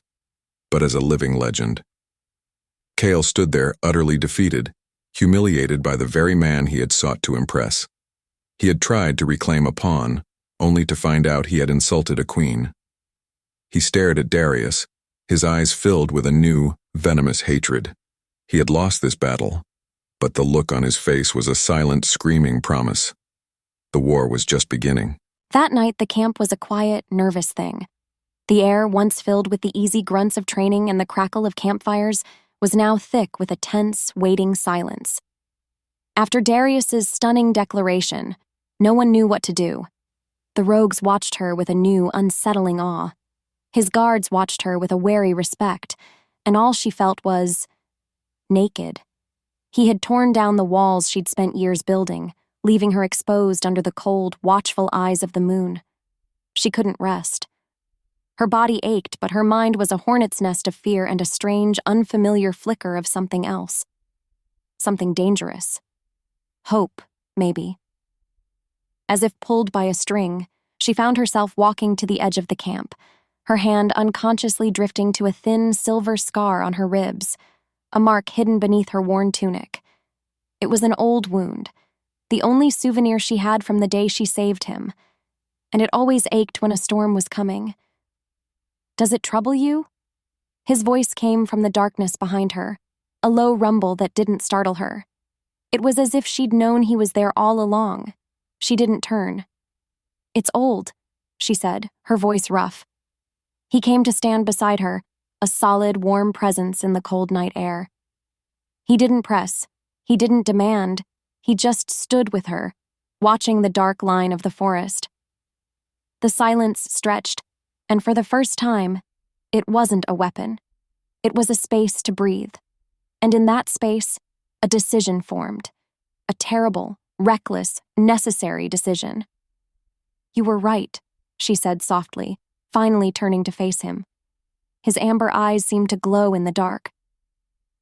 but as a living legend. Cale stood there utterly defeated, humiliated by the very man he had sought to impress. He had tried to reclaim a pawn, only to find out he had insulted a queen. He stared at Darius, his eyes filled with a new, venomous hatred. He had lost this battle, but the look on his face was a silent, screaming promise. The war was just beginning. That night, the camp was a quiet, nervous thing. The air, once filled with the easy grunts of training and the crackle of campfires, was now thick with a tense, waiting silence. After Darius's stunning declaration, no one knew what to do. The rogues watched her with a new, unsettling awe. His guards watched her with a wary respect, and all she felt was naked. He had torn down the walls she'd spent years building, leaving her exposed under the cold, watchful eyes of the moon. She couldn't rest. Her body ached, but her mind was a hornet's nest of fear and a strange, unfamiliar flicker of something else. Something dangerous. Hope, maybe. As if pulled by a string, she found herself walking to the edge of the camp, her hand unconsciously drifting to a thin silver scar on her ribs, a mark hidden beneath her worn tunic. It was an old wound, the only souvenir she had from the day she saved him, and it always ached when a storm was coming. "Does it trouble you?" His voice came from the darkness behind her, a low rumble that didn't startle her. It was as if she'd known he was there all along. She didn't turn. "It's old," she said, her voice rough. He came to stand beside her, a solid, warm presence in the cold night air. He didn't press. He didn't demand. He just stood with her, watching the dark line of the forest. The silence stretched, and for the first time, it wasn't a weapon. It was a space to breathe. And in that space, a decision formed. A terrible, reckless, necessary decision. "You were right," she said softly, finally turning to face him. His amber eyes seemed to glow in the dark.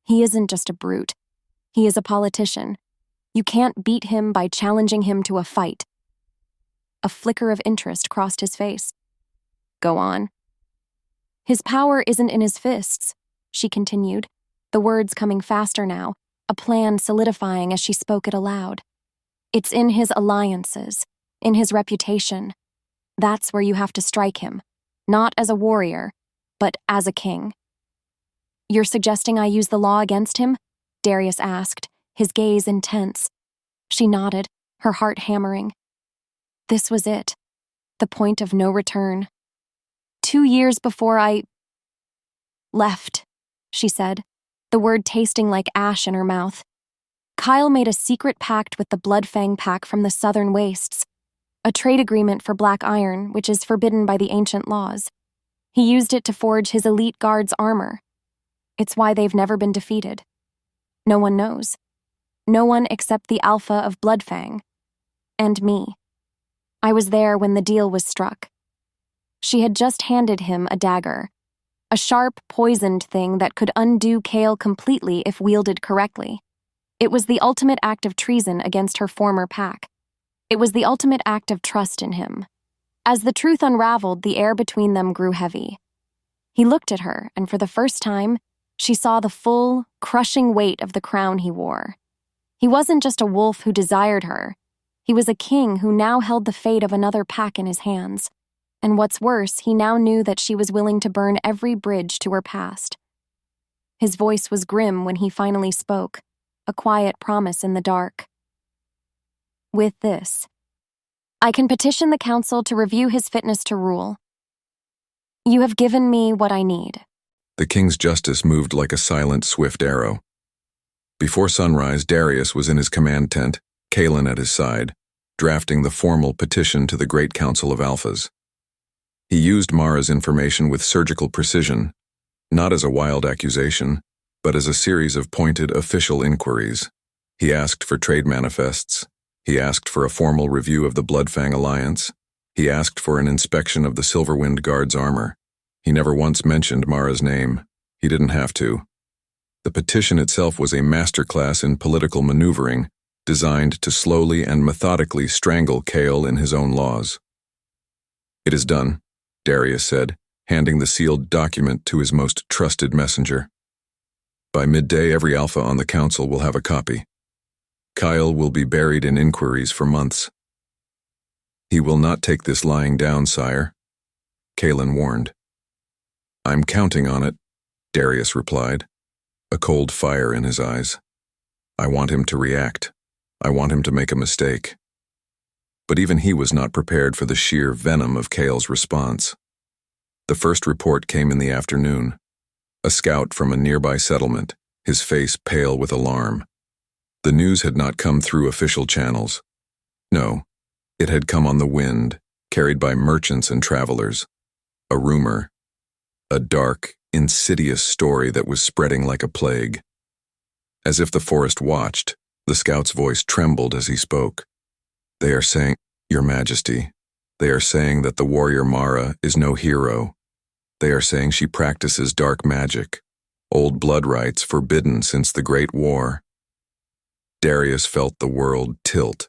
"He isn't just a brute. He is a politician. You can't beat him by challenging him to a fight." A flicker of interest crossed his face. "Go on." "His power isn't in his fists," she continued, the words coming faster now, a plan solidifying as she spoke it aloud. "It's in his alliances, in his reputation. That's where you have to strike him, not as a warrior, but as a king." "You're suggesting I use the law against him?" Darius asked, his gaze intense. She nodded, her heart hammering. This was it, the point of no return. 2 years before I left, she said, the word tasting like ash in her mouth. Kyle made a secret pact with the Bloodfang Pack from the southern wastes, a trade agreement for black iron, which is forbidden by the ancient laws. He used it to forge his elite guards' armor. It's why they've never been defeated. No one knows. No one except the Alpha of Bloodfang. And me. I was there when the deal was struck. She had just handed him a dagger, a sharp, poisoned thing that could undo Kale completely if wielded correctly. It was the ultimate act of treason against her former pack. It was the ultimate act of trust in him. As the truth unraveled, the air between them grew heavy. He looked at her, and for the first time, she saw the full, crushing weight of the crown he wore. He wasn't just a wolf who desired her. He was a king who now held the fate of another pack in his hands. And what's worse, he now knew that she was willing to burn every bridge to her past. His voice was grim when he finally spoke, a quiet promise in the dark. With this, I can petition the council to review his fitness to rule. You have given me what I need. The king's justice moved like a silent, swift arrow. Before sunrise, Darius was in his command tent, Kalen at his side, drafting the formal petition to the Great Council of Alphas. He used Mara's information with surgical precision, not as a wild accusation, but as a series of pointed official inquiries. He asked for trade manifests. He asked for a formal review of the Bloodfang Alliance. He asked for an inspection of the Silverwind Guard's armor. He never once mentioned Mara's name. He didn't have to. The petition itself was a masterclass in political maneuvering, designed to slowly and methodically strangle Kale in his own laws. "It is done," Darius said, handing the sealed document to his most trusted messenger. "By midday, every Alpha on the council will have a copy. Kyle will be buried in inquiries for months." "He will not take this lying down, sire," Kalen warned. "I'm counting on it," Darius replied, a cold fire in his eyes. "I want him to react. I want him to make a mistake." But even he was not prepared for the sheer venom of Kale's response. The first report came in the afternoon. A scout from a nearby settlement, his face pale with alarm. The news had not come through official channels. No, it had come on the wind, carried by merchants and travelers. A rumor. A dark, insidious story that was spreading like a plague. As if the forest watched, the scout's voice trembled as he spoke. "They are saying, Your Majesty, they are saying that the warrior Mara is no hero. They are saying she practices dark magic, old blood rites forbidden since the Great War." Darius felt the world tilt.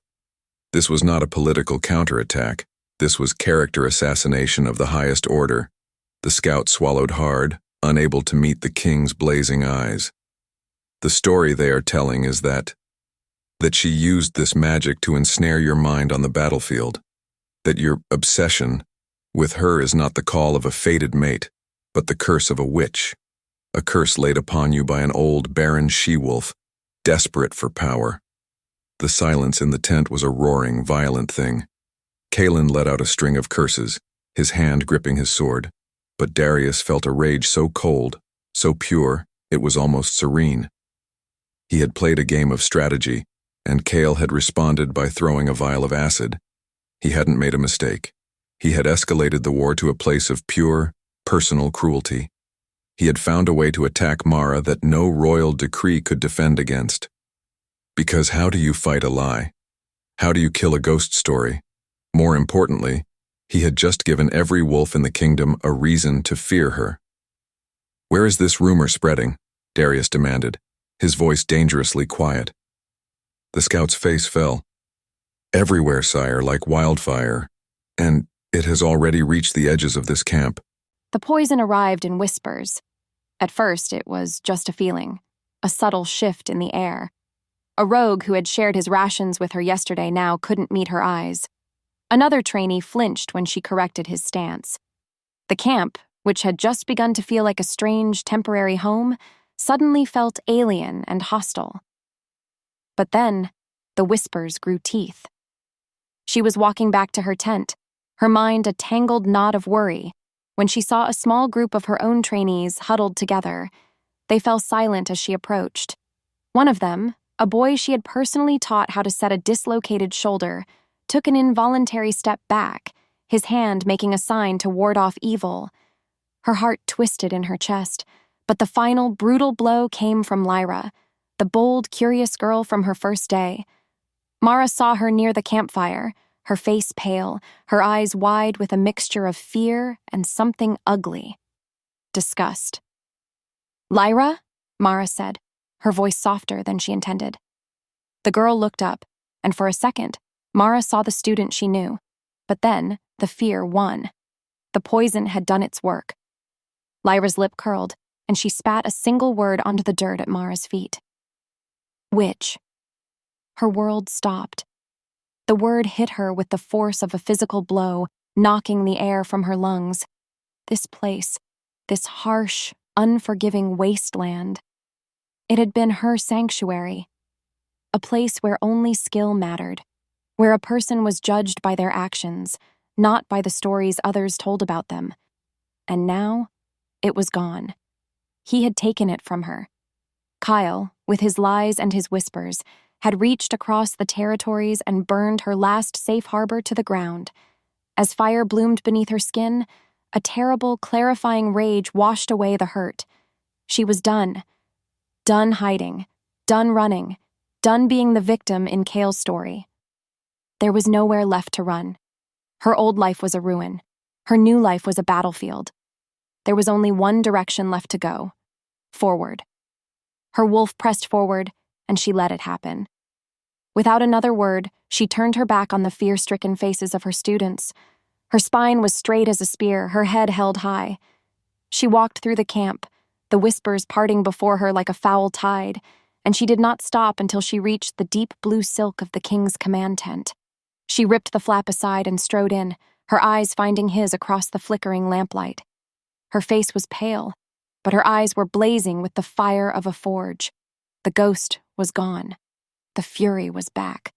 This was not a political counterattack. This was character assassination of the highest order. The scout swallowed hard, unable to meet the king's blazing eyes. "The story they are telling is that she used this magic to ensnare your mind on the battlefield, that your obsession with her is not the call of a fated mate, but the curse of a witch, a curse laid upon you by an old barren she-wolf, desperate for power." The silence in the tent was a roaring, violent thing. Kalen let out a string of curses, his hand gripping his sword, but Darius felt a rage so cold, so pure, it was almost serene. He had played a game of strategy, and Kale had responded by throwing a vial of acid. He hadn't made a mistake. He had escalated the war to a place of pure, personal cruelty. He had found a way to attack Mara that no royal decree could defend against. Because how do you fight a lie? How do you kill a ghost story? More importantly, he had just given every wolf in the kingdom a reason to fear her. "Where is this rumor spreading?" Darius demanded, his voice dangerously quiet. The scout's face fell. "Everywhere, sire, like wildfire, and it has already reached the edges of this camp." The poison arrived in whispers. At first, it was just a feeling, a subtle shift in the air. A rogue who had shared his rations with her yesterday now couldn't meet her eyes. Another trainee flinched when she corrected his stance. The camp, which had just begun to feel like a strange, temporary home, suddenly felt alien and hostile. But then, the whispers grew teeth. She was walking back to her tent, her mind a tangled knot of worry, when she saw a small group of her own trainees huddled together. They fell silent as she approached. One of them, a boy she had personally taught how to set a dislocated shoulder, took an involuntary step back, his hand making a sign to ward off evil. Her heart twisted in her chest, but the final brutal blow came from Lyra, the bold, curious girl from her first day. Mara saw her near the campfire, her face pale, her eyes wide with a mixture of fear and something ugly. Disgust. "Lyra?" Mara said, her voice softer than she intended. The girl looked up, and for a second, Mara saw the student she knew. But then, the fear won. The poison had done its work. Lyra's lip curled, and she spat a single word onto the dirt at Mara's feet. "Witch." Her world stopped. The word hit her with the force of a physical blow, knocking the air from her lungs. This place, this harsh, unforgiving wasteland. It had been her sanctuary. A place where only skill mattered, where a person was judged by their actions, not by the stories others told about them. And now, it was gone. He had taken it from her. Kyle, with his lies and his whispers, had reached across the territories and burned her last safe harbor to the ground. As fire bloomed beneath her skin, a terrible, clarifying rage washed away the hurt. She was done. Done hiding. Done running. Done being the victim in Kale's story. There was nowhere left to run. Her old life was a ruin. Her new life was a battlefield. There was only one direction left to go. Forward. Her wolf pressed forward, and she let it happen. Without another word, she turned her back on the fear-stricken faces of her students. Her spine was straight as a spear, her head held high. She walked through the camp, the whispers parting before her like a foul tide, and she did not stop until she reached the deep blue silk of the king's command tent. She ripped the flap aside and strode in, her eyes finding his across the flickering lamplight. Her face was pale, but her eyes were blazing with the fire of a forge. The ghost was gone. The fury was back.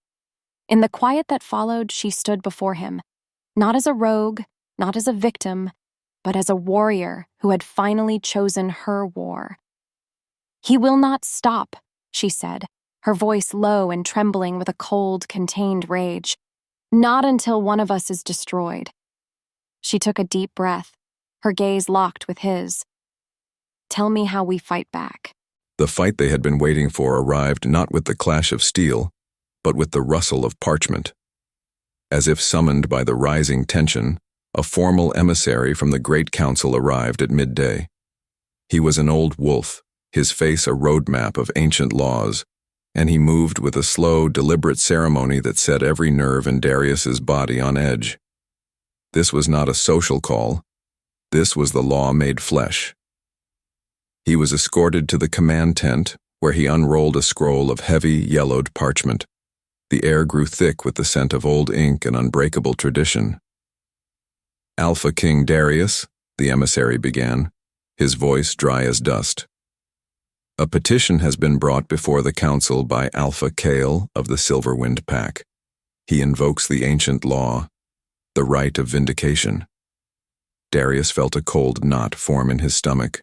In the quiet that followed, she stood before him, not as a rogue, not as a victim, but as a warrior who had finally chosen her war. "He will not stop," she said, her voice low and trembling with a cold, contained rage. "Not until one of us is destroyed." She took a deep breath, her gaze locked with his. "Tell me how we fight back." The fight they had been waiting for arrived not with the clash of steel, but with the rustle of parchment. As if summoned by the rising tension, a formal emissary from the Great Council arrived at midday. He was an old wolf, his face a roadmap of ancient laws, and he moved with a slow, deliberate ceremony that set every nerve in Darius's body on edge. This was not a social call. This was the law made flesh. He was escorted to the command tent, where he unrolled a scroll of heavy, yellowed parchment. The air grew thick with the scent of old ink and unbreakable tradition. "Alpha King Darius," the emissary began, his voice dry as dust. "A petition has been brought before the council by Alpha Kale of the Silverwind Pack. He invokes the ancient law, the right of vindication." Darius felt a cold knot form in his stomach.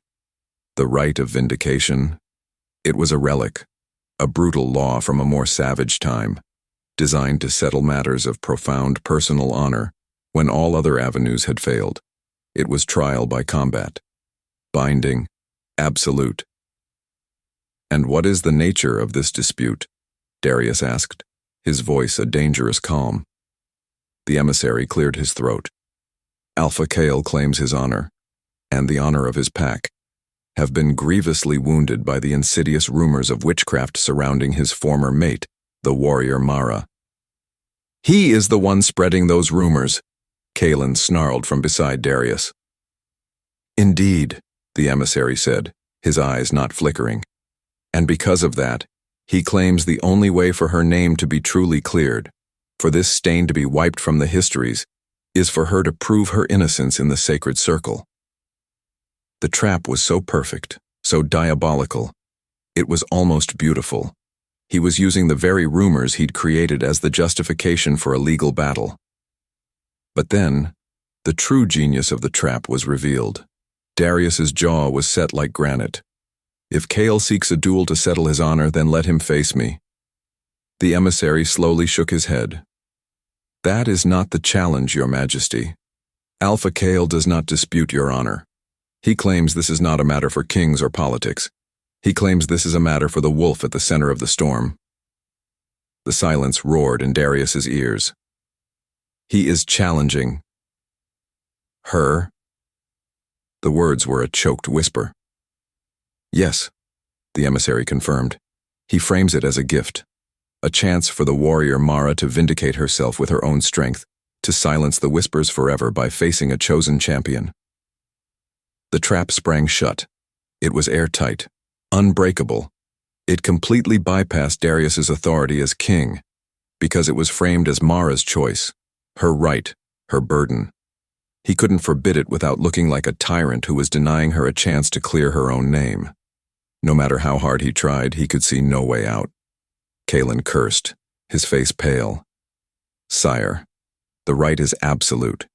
The right of vindication. It was a relic, a brutal law from a more savage time, designed to settle matters of profound personal honor when all other avenues had failed. It was trial by combat. Binding, absolute. "And what is the nature of this dispute?" Darius asked, his voice a dangerous calm. The emissary cleared his throat. "Alpha Kale claims his honor, and the honor of his pack, have been grievously wounded by the insidious rumors of witchcraft surrounding his former mate, the warrior Mara." "He is the one spreading those rumors," Kalen snarled from beside Darius. "Indeed," the emissary said, his eyes not flickering. "And because of that, he claims the only way for her name to be truly cleared, for this stain to be wiped from the histories, is for her to prove her innocence in the sacred circle." The trap was so perfect, so diabolical. It was almost beautiful. He was using the very rumors he'd created as the justification for a legal battle. But then, the true genius of the trap was revealed. Darius's jaw was set like granite. "If Kale seeks a duel to settle his honor, then let him face me." The emissary slowly shook his head. "That is not the challenge, Your Majesty. Alpha Kale does not dispute your honor. He claims this is not a matter for kings or politics. He claims this is a matter for the wolf at the center of the storm." The silence roared in Darius's ears. "He is challenging her." The words were a choked whisper. "Yes," the emissary confirmed. "He frames it as a gift, a chance for the warrior Mara to vindicate herself with her own strength, to silence the whispers forever by facing a chosen champion." The trap sprang shut. It was airtight, unbreakable. It completely bypassed Darius's authority as king, because it was framed as Mara's choice, her right, her burden. He couldn't forbid it without looking like a tyrant who was denying her a chance to clear her own name. No matter how hard he tried, he could see no way out. Kalen cursed, his face pale. "Sire, the right is absolute.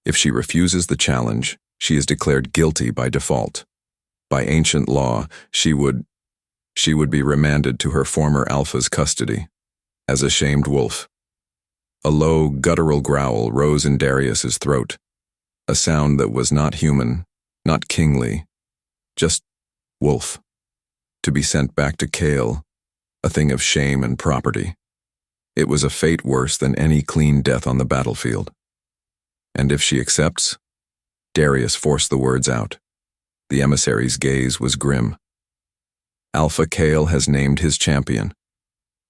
If she refuses the challenge, she is declared guilty by default. By ancient law, she would..." She would be remanded to her former alpha's custody, as a shamed wolf. A low, guttural growl rose in Darius's throat, a sound that was not human, not kingly, just wolf. To be sent back to Kale, a thing of shame and property. It was a fate worse than any clean death on the battlefield. And if she accepts? Darius forced the words out. The emissary's gaze was grim. Alpha Kale has named his champion.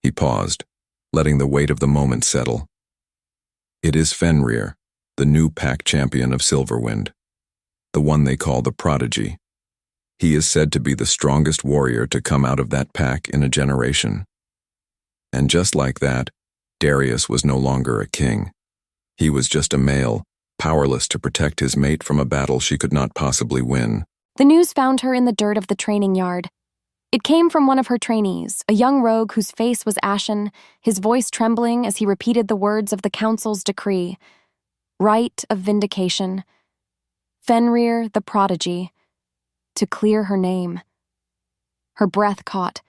He paused, letting the weight of the moment settle. It is Fenrir, the new pack champion of Silverwind, the one they call the Prodigy. He is said to be the strongest warrior to come out of that pack in a generation. And just like that, Darius was no longer a king. He was just a male, powerless to protect his mate from a battle she could not possibly win. The news found her in the dirt of the training yard. It came from one of her trainees, a young rogue whose face was ashen, his voice trembling as he repeated the words of the council's decree. Right of vindication. Fenrir the Prodigy. To clear her name. Her breath caught.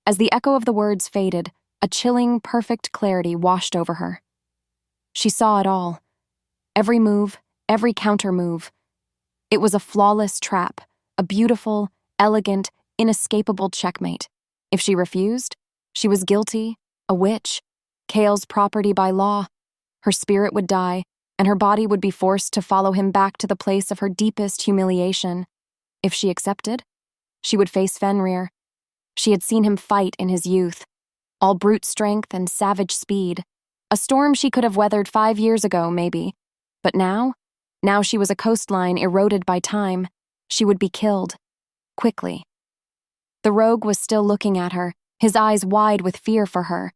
As the echo of the words faded, a chilling, perfect clarity washed over her. She saw it all. Every move, every counter-move. It was a flawless trap, a beautiful, elegant, inescapable checkmate. If she refused, she was guilty, a witch, Kale's property by law. Her spirit would die, and her body would be forced to follow him back to the place of her deepest humiliation. If she accepted, she would face Fenrir. She had seen him fight in his youth, all brute strength and savage speed, a storm she could have weathered 5 years ago, maybe. But now she was a coastline eroded by time. She would be killed. Quickly. The rogue was still looking at her, his eyes wide with fear for her.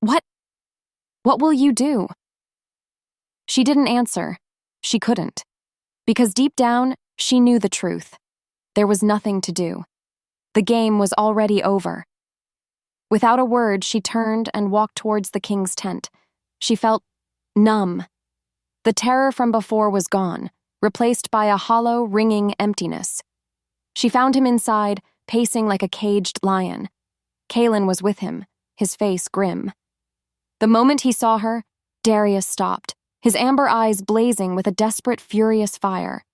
What will you do? She didn't answer. She couldn't. Because deep down, she knew the truth. There was nothing to do. The game was already over. Without a word, she turned and walked towards the king's tent. She felt numb. The terror from before was gone, replaced by a hollow, ringing emptiness. She found him inside, pacing like a caged lion. Kalen was with him, his face grim. The moment he saw her, Darius stopped, his amber eyes blazing with a desperate, furious fire.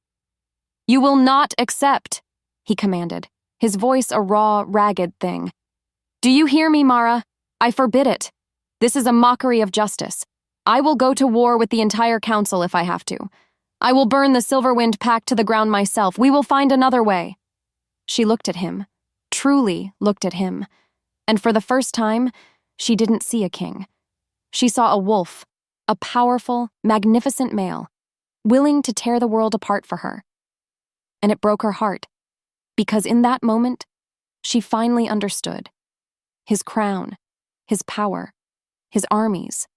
"You will not accept," he commanded, his voice a raw, ragged thing. "Do you hear me, Mara? I forbid it. This is a mockery of justice. I will go to war with the entire council if I have to. I will burn the Silverwind pack to the ground myself. We will find another way." She looked at him, truly looked at him, and for the first time, she didn't see a king. She saw a wolf, a powerful, magnificent male, willing to tear the world apart for her. And it broke her heart, because in that moment, she finally understood. His crown, his power, his armies,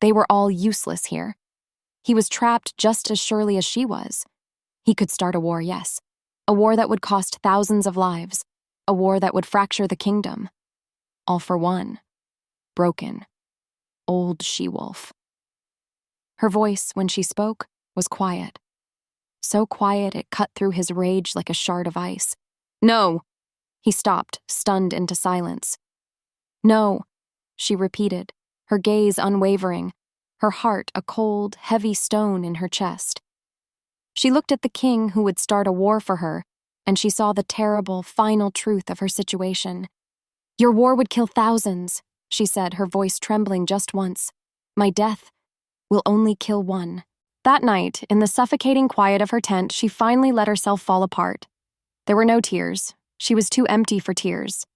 they were all useless here. He was trapped just as surely as she was. He could start a war, yes. A war that would cost thousands of lives. A war that would fracture the kingdom. All for one. Broken. Old she-wolf. Her voice, when she spoke, was quiet. So quiet it cut through his rage like a shard of ice. "No!" He stopped, stunned into silence. "No," she repeated, her gaze unwavering, her heart a cold, heavy stone in her chest. She looked at the king who would start a war for her, and she saw the terrible, final truth of her situation. "Your war would kill thousands," she said, her voice trembling just once. "My death will only kill one." That night, in the suffocating quiet of her tent, she finally let herself fall apart. There were no tears. She was too empty for tears.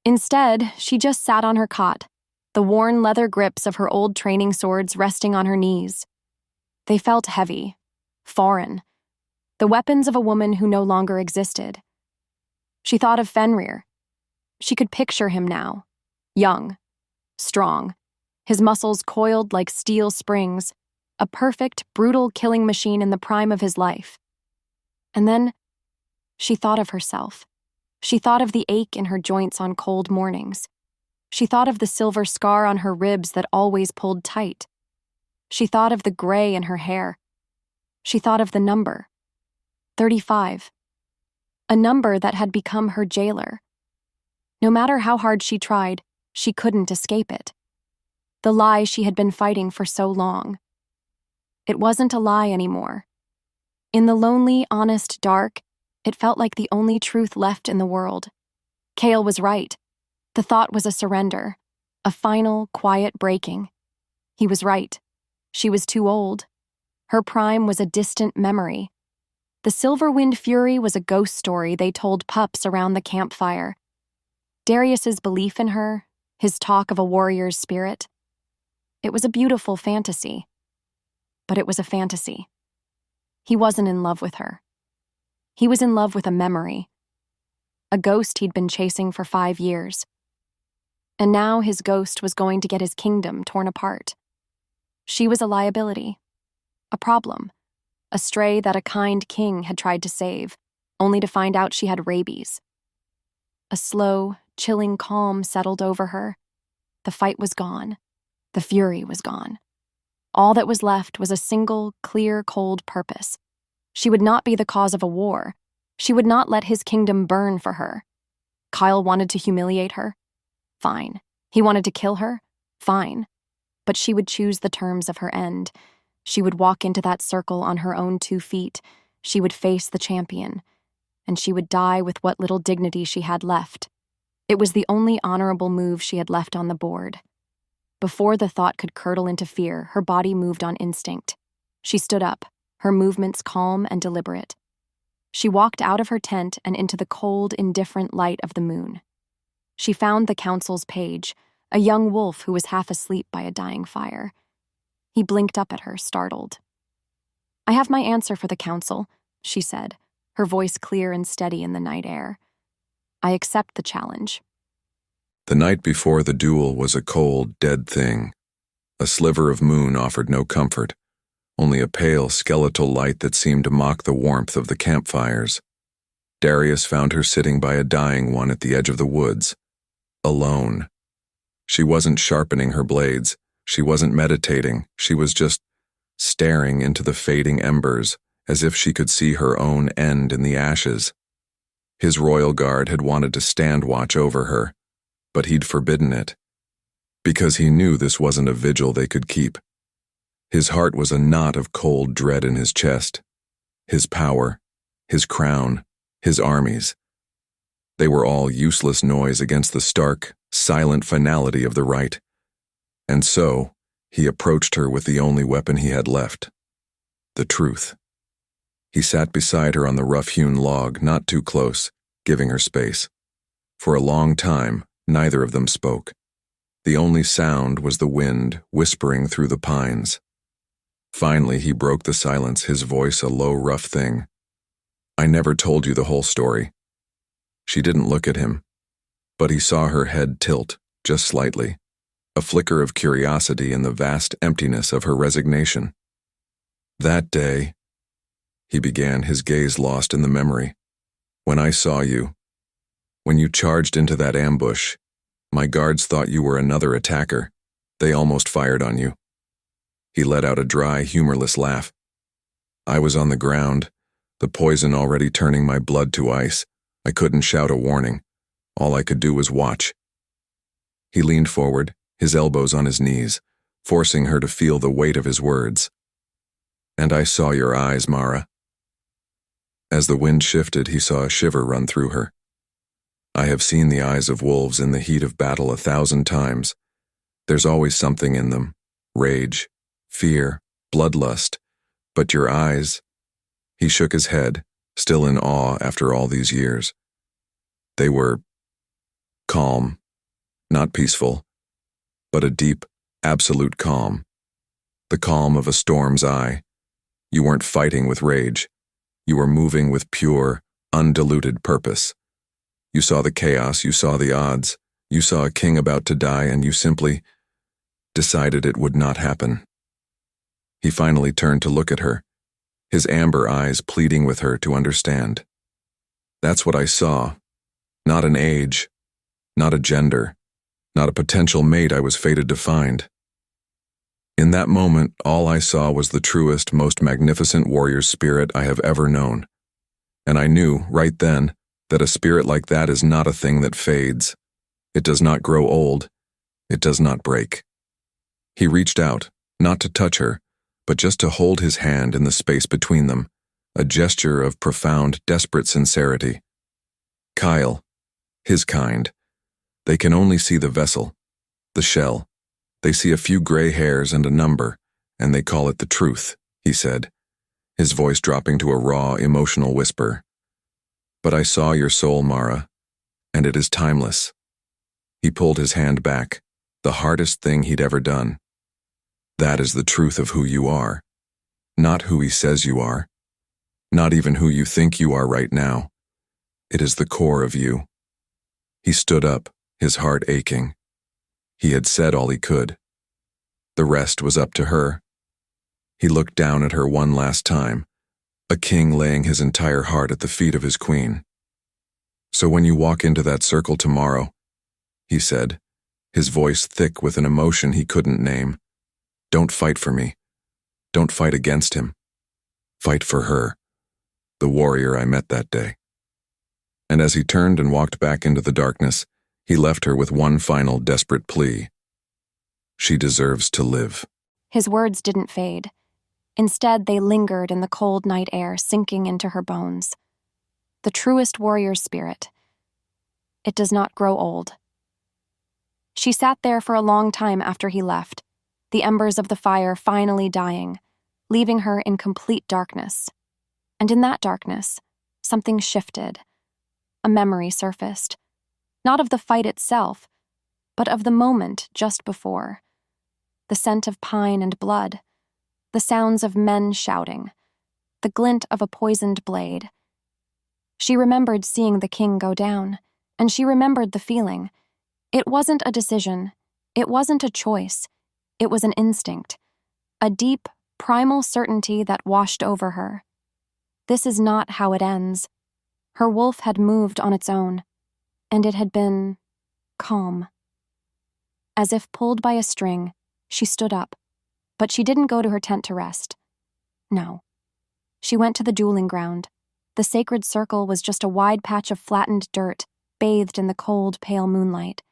Instead, she just sat on her cot, the worn leather grips of her old training swords resting on her knees. They felt heavy, foreign, the weapons of a woman who no longer existed. She thought of Fenrir. She could picture him now, young, strong, his muscles coiled like steel springs, a perfect, brutal killing machine in the prime of his life. And then she thought of herself. She thought of the ache in her joints on cold mornings. She thought of the silver scar on her ribs that always pulled tight. She thought of the gray in her hair. She thought of the number, 35. A number that had become her jailer. No matter how hard she tried, she couldn't escape it. The lie she had been fighting for so long. It wasn't a lie anymore. In the lonely, honest dark, it felt like the only truth left in the world. Cale was right. The thought was a surrender, a final, quiet breaking. He was right. She was too old. Her prime was a distant memory. The Silverwind Fury was a ghost story they told pups around the campfire. Darius's belief in her, his talk of a warrior's spirit. It was a beautiful fantasy. But it was a fantasy. He wasn't in love with her. He was in love with a memory. A ghost he'd been chasing for 5 years. And now his ghost was going to get his kingdom torn apart. She was a liability. A problem. A stray that a kind king had tried to save, only to find out she had rabies. A slow, chilling calm settled over her. The fight was gone. The fury was gone. All that was left was a single, clear, cold purpose. She would not be the cause of a war. She would not let his kingdom burn for her. Kyle wanted to humiliate her. Fine. He wanted to kill her. Fine. But she would choose the terms of her end. She would walk into that circle on her own 2 feet. She would face the champion. And she would die with what little dignity she had left. It was the only honorable move she had left on the board. Before the thought could curdle into fear, her body moved on instinct. She stood up, her movements calm and deliberate. She walked out of her tent and into the cold, indifferent light of the moon. She found the council's page, a young wolf who was half asleep by a dying fire. He blinked up at her, startled. "I have my answer for the council," she said, her voice clear and steady in the night air. "I accept the challenge." The night before the duel was a cold, dead thing. A sliver of moon offered no comfort, only a pale, skeletal light that seemed to mock the warmth of the campfires. Darius found her sitting by a dying one at the edge of the woods, alone. She wasn't sharpening her blades, she wasn't meditating, she was just staring into the fading embers, as if she could see her own end in the ashes. His royal guard had wanted to stand watch over her, but he'd forbidden it, because he knew this wasn't a vigil they could keep. His heart was a knot of cold dread in his chest. His power, his crown, his armies. They were all useless noise against the stark, silent finality of the rite. And so, he approached her with the only weapon he had left, the truth. He sat beside her on the rough-hewn log, not too close, giving her space. For a long time, neither of them spoke. The only sound was the wind whispering through the pines. Finally, he broke the silence, his voice a low, rough thing. "I never told you the whole story." She didn't look at him, but he saw her head tilt, just slightly, a flicker of curiosity in the vast emptiness of her resignation. "That day," he began, his gaze lost in the memory, "when I saw you, when you charged into that ambush, my guards thought you were another attacker. They almost fired on you." He let out a dry, humorless laugh. "I was on the ground, the poison already turning my blood to ice. I couldn't shout a warning. All I could do was watch." He leaned forward, his elbows on his knees, forcing her to feel the weight of his words. "And I saw your eyes, Mara." As the wind shifted, he saw a shiver run through her. "I have seen the eyes of wolves in the heat of battle 1,000 times. There's always something in them, rage, fear, bloodlust, but your eyes—" He shook his head, still in awe after all these years. "They were calm, not peaceful, but a deep, absolute calm. The calm of a storm's eye. You weren't fighting with rage. You were moving with pure, undiluted purpose. You saw the chaos, you saw the odds, you saw a king about to die, and you simply decided it would not happen." He finally turned to look at her, his amber eyes pleading with her to understand. "That's what I saw. Not an age, not a gender, not a potential mate I was fated to find. In that moment, all I saw was the truest, most magnificent warrior's spirit I have ever known. And I knew, right then, that a spirit like that is not a thing that fades, It does not grow old. It does not break. He reached out, not to touch her, but just to hold his hand in the space between them, a gesture of profound, desperate sincerity. Kyle, his kind, they can only see the vessel, the shell. They see a few gray hairs and a number, and they call it the truth, he said, his voice dropping to a raw, emotional whisper. But I saw your soul, Mara, and it is timeless. He pulled his hand back, the hardest thing he'd ever done. That is the truth of who you are, not who he says you are, not even who you think you are right now. It is the core of you. He stood up, his heart aching. He had said all he could. The rest was up to her. He looked down at her one last time, a king laying his entire heart at the feet of his queen. So when you walk into that circle tomorrow, he said, his voice thick with an emotion he couldn't name, don't fight for me. Don't fight against him. Fight for her, the warrior I met that day. And as he turned and walked back into the darkness, he left her with one final desperate plea. She deserves to live. His words didn't fade. Instead, they lingered in the cold night air, sinking into her bones. The truest warrior's spirit. It does not grow old. She sat there for a long time after he left, the embers of the fire finally dying, leaving her in complete darkness. And in that darkness, something shifted. A memory surfaced, not of the fight itself, but of the moment just before. The scent of pine and blood, the sounds of men shouting, the glint of a poisoned blade. She remembered seeing the king go down, and she remembered the feeling. It wasn't a decision. It wasn't a choice. It was an instinct, a deep, primal certainty that washed over her. This is not how it ends. Her wolf had moved on its own, and it had been calm. As if pulled by a string, she stood up, but she didn't go to her tent to rest. No. She went to the dueling ground. The sacred circle was just a wide patch of flattened dirt, bathed in the cold, pale moonlight.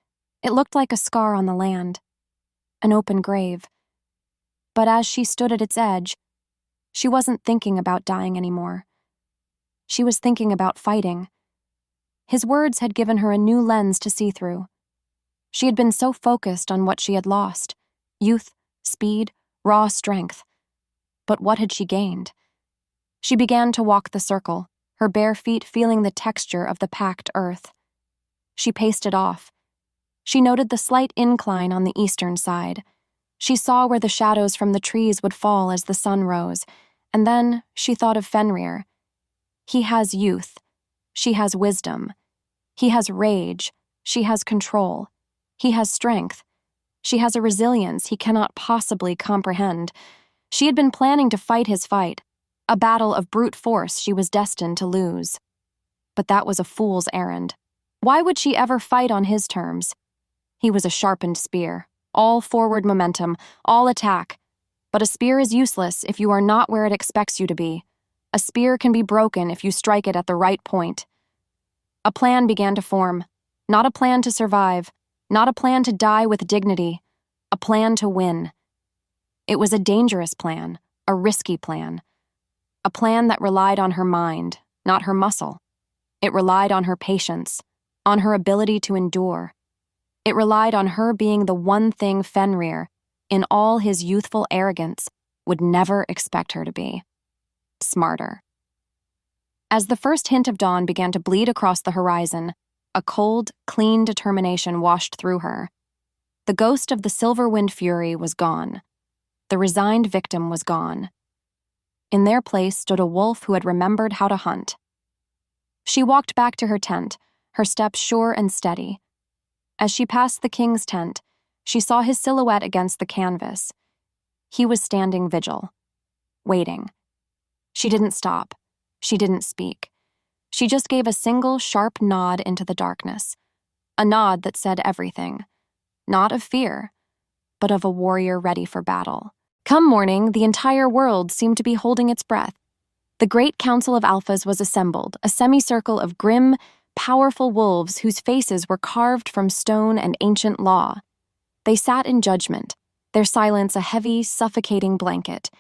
It looked like a scar on the land, an open grave. But as she stood at its edge, she wasn't thinking about dying anymore. She was thinking about fighting. His words had given her a new lens to see through. She had been so focused on what she had lost: youth, speed, raw strength. But what had she gained? She began to walk the circle, her bare feet feeling the texture of the packed earth. She paced it off. She noted the slight incline on the eastern side. She saw where the shadows from the trees would fall as the sun rose, and then she thought of Fenrir. He has youth. She has wisdom. He has rage. She has control. He has strength. She has a resilience he cannot possibly comprehend. She had been planning to fight his fight, a battle of brute force she was destined to lose. But that was a fool's errand. Why would she ever fight on his terms? He was a sharpened spear, all forward momentum, all attack. But a spear is useless if you are not where it expects you to be. A spear can be broken if you strike it at the right point. A plan began to form, not a plan to survive, not a plan to die with dignity, a plan to win. It was a dangerous plan, a risky plan, a plan that relied on her mind, not her muscle. It relied on her patience, on her ability to endure. It relied on her being the one thing Fenrir, in all his youthful arrogance, would never expect her to be: smarter. As the first hint of dawn began to bleed across the horizon, a cold, clean determination washed through her. The ghost of the silver wind fury was gone. The resigned victim was gone. In their place stood a wolf who had remembered how to hunt. She walked back to her tent, her steps sure and steady. As she passed the king's tent, she saw his silhouette against the canvas. He was standing vigil, waiting. She didn't stop. She didn't speak. She just gave a single sharp nod into the darkness, a nod that said everything, not of fear, but of a warrior ready for battle. Come morning, the entire world seemed to be holding its breath. The great council of alphas was assembled, a semicircle of grim, powerful wolves whose faces were carved from stone and ancient law. They sat in judgment, their silence a heavy, suffocating blanket.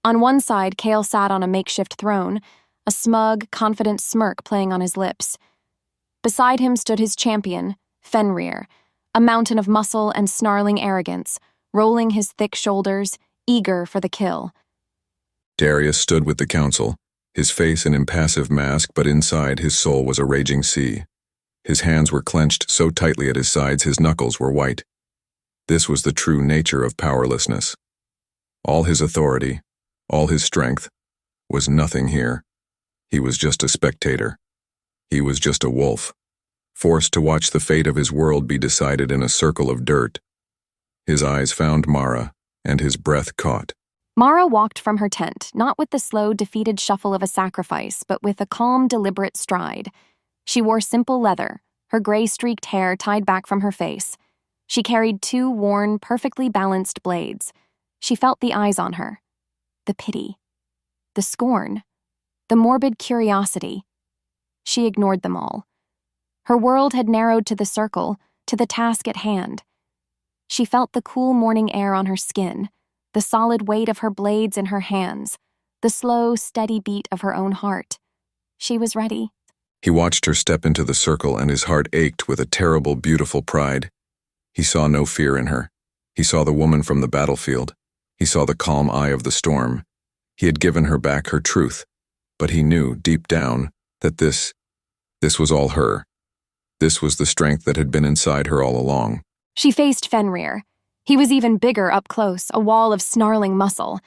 On one side, Kale sat on a makeshift throne, a smug, confident smirk playing on his lips. Beside him stood his champion, Fenrir, a mountain of muscle and snarling arrogance, rolling his thick shoulders, eager for the kill. Darius stood with the council, his face an impassive mask, but inside his soul was a raging sea. His hands were clenched so tightly at his sides his knuckles were white. This was the true nature of powerlessness. All his authority, all his strength, was nothing here. He was just a spectator. He was just a wolf, forced to watch the fate of his world be decided in a circle of dirt. His eyes found Mara, and his breath caught. Mara walked from her tent, not with the slow, defeated shuffle of a sacrifice, but with a calm, deliberate stride. She wore simple leather, her gray-streaked hair tied back from her face. She carried 2 worn, perfectly balanced blades. She felt the eyes on her. The pity. The scorn. The morbid curiosity. She ignored them all. Her world had narrowed to the circle, to the task at hand. She felt the cool morning air on her skin, the solid weight of her blades in her hands, the slow, steady beat of her own heart. She was ready. He watched her step into the circle, and his heart ached with a terrible, beautiful pride. He saw no fear in her. He saw the woman from the battlefield. He saw the calm eye of the storm. He had given her back her truth, but he knew, deep down, that this was all her. This was the strength that had been inside her all along. She faced Fenrir. He was even bigger up close, a wall of snarling muscle.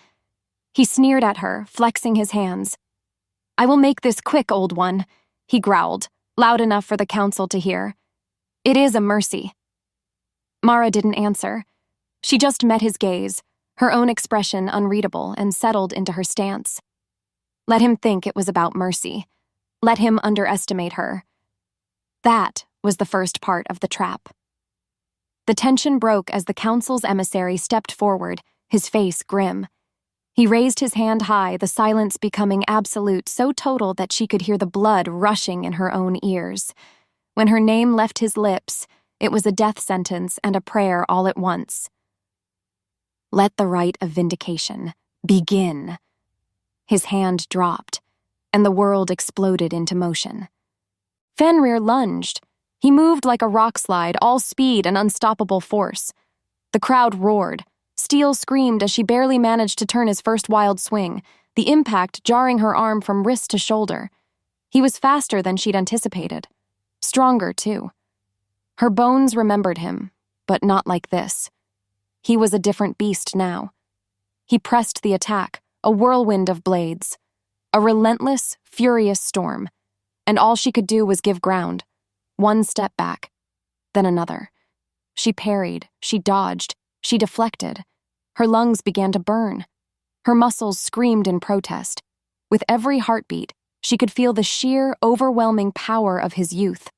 He sneered at her, flexing his hands. "I will make this quick, old one," he growled, loud enough for the council to hear. "It is a mercy." Mara didn't answer. She just met his gaze, her own expression unreadable, and settled into her stance. Let him think it was about mercy. Let him underestimate her. That was the first part of the trap. The tension broke as the council's emissary stepped forward, his face grim. He raised his hand high, the silence becoming absolute, so total that she could hear the blood rushing in her own ears. When her name left his lips, it was a death sentence and a prayer all at once. Let the rite of vindication begin. His hand dropped, and the world exploded into motion. Fenrir lunged. He moved like a rock slide, all speed and unstoppable force. The crowd roared. Steel screamed as she barely managed to turn his first wild swing, the impact jarring her arm from wrist to shoulder. He was faster than she'd anticipated. Stronger, too. Her bones remembered him, but not like this. He was a different beast now. He pressed the attack, a whirlwind of blades. A relentless, furious storm. And all she could do was give ground. One step back, then another. She parried, she dodged, she deflected. Her lungs began to burn. Her muscles screamed in protest. With every heartbeat, she could feel the sheer, overwhelming power of his youth.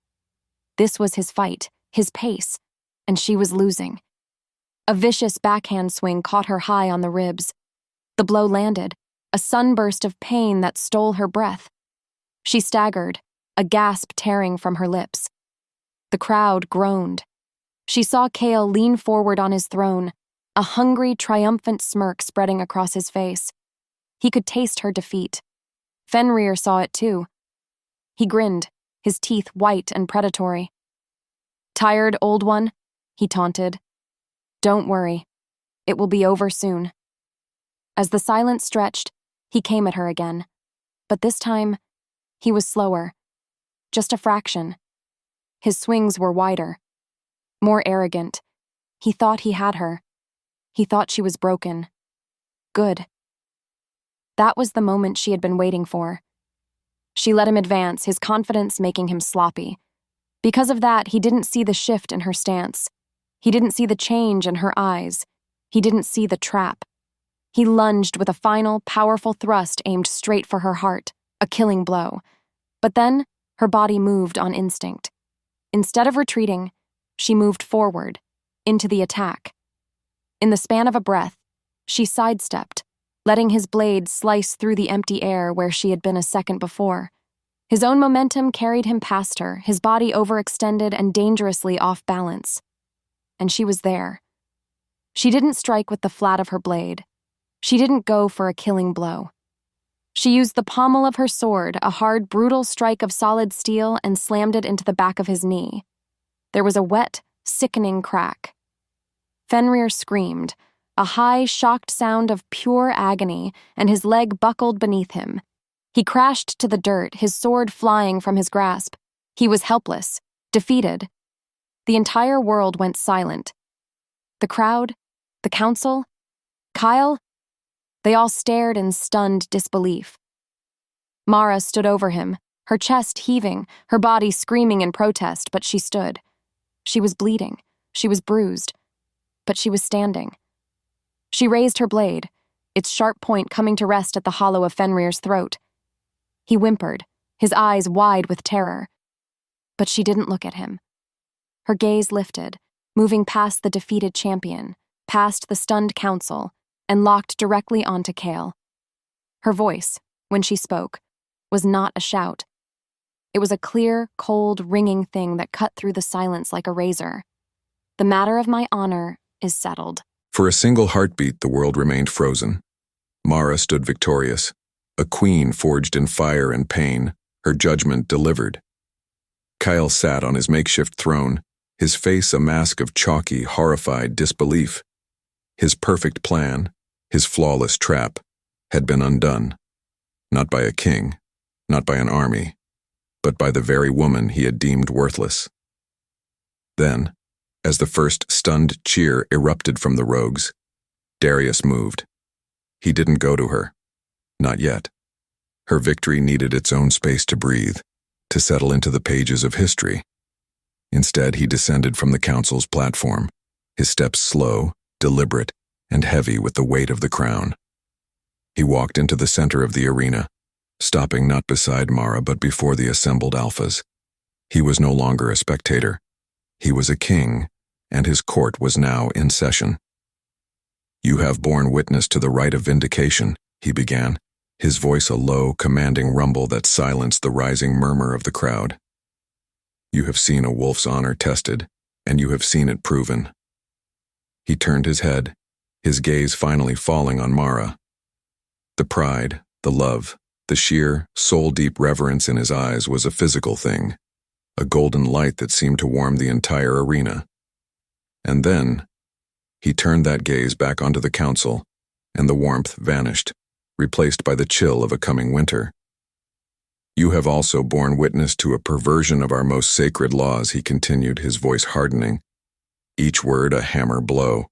This was his fight, his pace, and she was losing. A vicious backhand swing caught her high on the ribs. The blow landed, a sunburst of pain that stole her breath. She staggered, a gasp tearing from her lips. The crowd groaned. She saw Kale lean forward on his throne, a hungry, triumphant smirk spreading across his face. He could taste her defeat. Fenrir saw it too. He grinned, his teeth white and predatory. "Tired, old one?" he taunted. "Don't worry. It will be over soon." As the silence stretched, he came at her again. But this time, he was slower. Just a fraction. His swings were wider. More arrogant. He thought he had her. He thought she was broken. Good. That was the moment she had been waiting for. She let him advance, his confidence making him sloppy. Because of that, he didn't see the shift in her stance. He didn't see the change in her eyes. He didn't see the trap. He lunged with a final, powerful thrust aimed straight for her heart, a killing blow. But then, her body moved on instinct. Instead of retreating, she moved forward, into the attack. In the span of a breath, she sidestepped, letting his blade slice through the empty air where she had been a second before. His own momentum carried him past her, his body overextended and dangerously off balance. And she was there. She didn't strike with the flat of her blade. She didn't go for a killing blow. She used the pommel of her sword, a hard, brutal strike of solid steel, and slammed it into the back of his knee. There was a wet, sickening crack. Fenrir screamed, a high, shocked sound of pure agony, and his leg buckled beneath him. He crashed to the dirt, his sword flying from his grasp. He was helpless, defeated. The entire world went silent. The crowd, the council, Kyle, they all stared in stunned disbelief. Mara stood over him, her chest heaving, her body screaming in protest, but she stood. She was bleeding, she was bruised, but she was standing. She raised her blade, its sharp point coming to rest at the hollow of Fenrir's throat. He whimpered, his eyes wide with terror. But she didn't look at him. Her gaze lifted, moving past the defeated champion, past the stunned council, and locked directly onto Kale. Her voice, when she spoke, was not a shout. It was a clear, cold, ringing thing that cut through the silence like a razor. The matter of my honor is settled. For a single heartbeat, the world remained frozen. Mara stood victorious, a queen forged in fire and pain, her judgment delivered. Kyle sat on his makeshift throne, his face a mask of chalky, horrified disbelief. His perfect plan, his flawless trap, had been undone. Not by a king, not by an army, but by the very woman he had deemed worthless. Then, as the first stunned cheer erupted from the rogues, Darius moved. He didn't go to her. Not yet. Her victory needed its own space to breathe, to settle into the pages of history. Instead, he descended from the council's platform, his steps slow, deliberate, and heavy with the weight of the crown. He walked into the center of the arena, stopping not beside Mara but before the assembled alphas. He was no longer a spectator. He was a king, and his court was now in session. "You have borne witness to the right of vindication," he began, his voice a low, commanding rumble that silenced the rising murmur of the crowd. "You have seen a wolf's honor tested, and you have seen it proven." He turned his head, his gaze finally falling on Mara. The pride, the love, the sheer, soul-deep reverence in his eyes was a physical thing, a golden light that seemed to warm the entire arena. And then, he turned that gaze back onto the council, and the warmth vanished, replaced by the chill of a coming winter. "You have also borne witness to a perversion of our most sacred laws," he continued, his voice hardening, each word a hammer blow.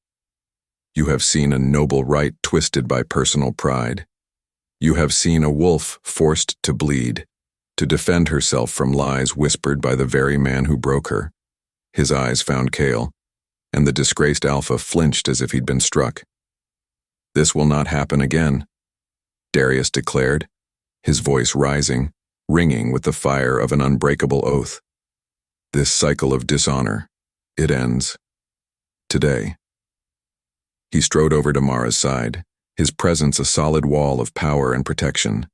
"You have seen a noble right twisted by personal pride. You have seen a wolf forced to bleed, to defend herself from lies whispered by the very man who broke her." His eyes found Kale, and the disgraced alpha flinched as if he'd been struck. "This will not happen again," Darius declared, his voice rising, ringing with the fire of an unbreakable oath. "This cycle of dishonor, it ends today." He strode over to Mara's side, his presence a solid wall of power and protection.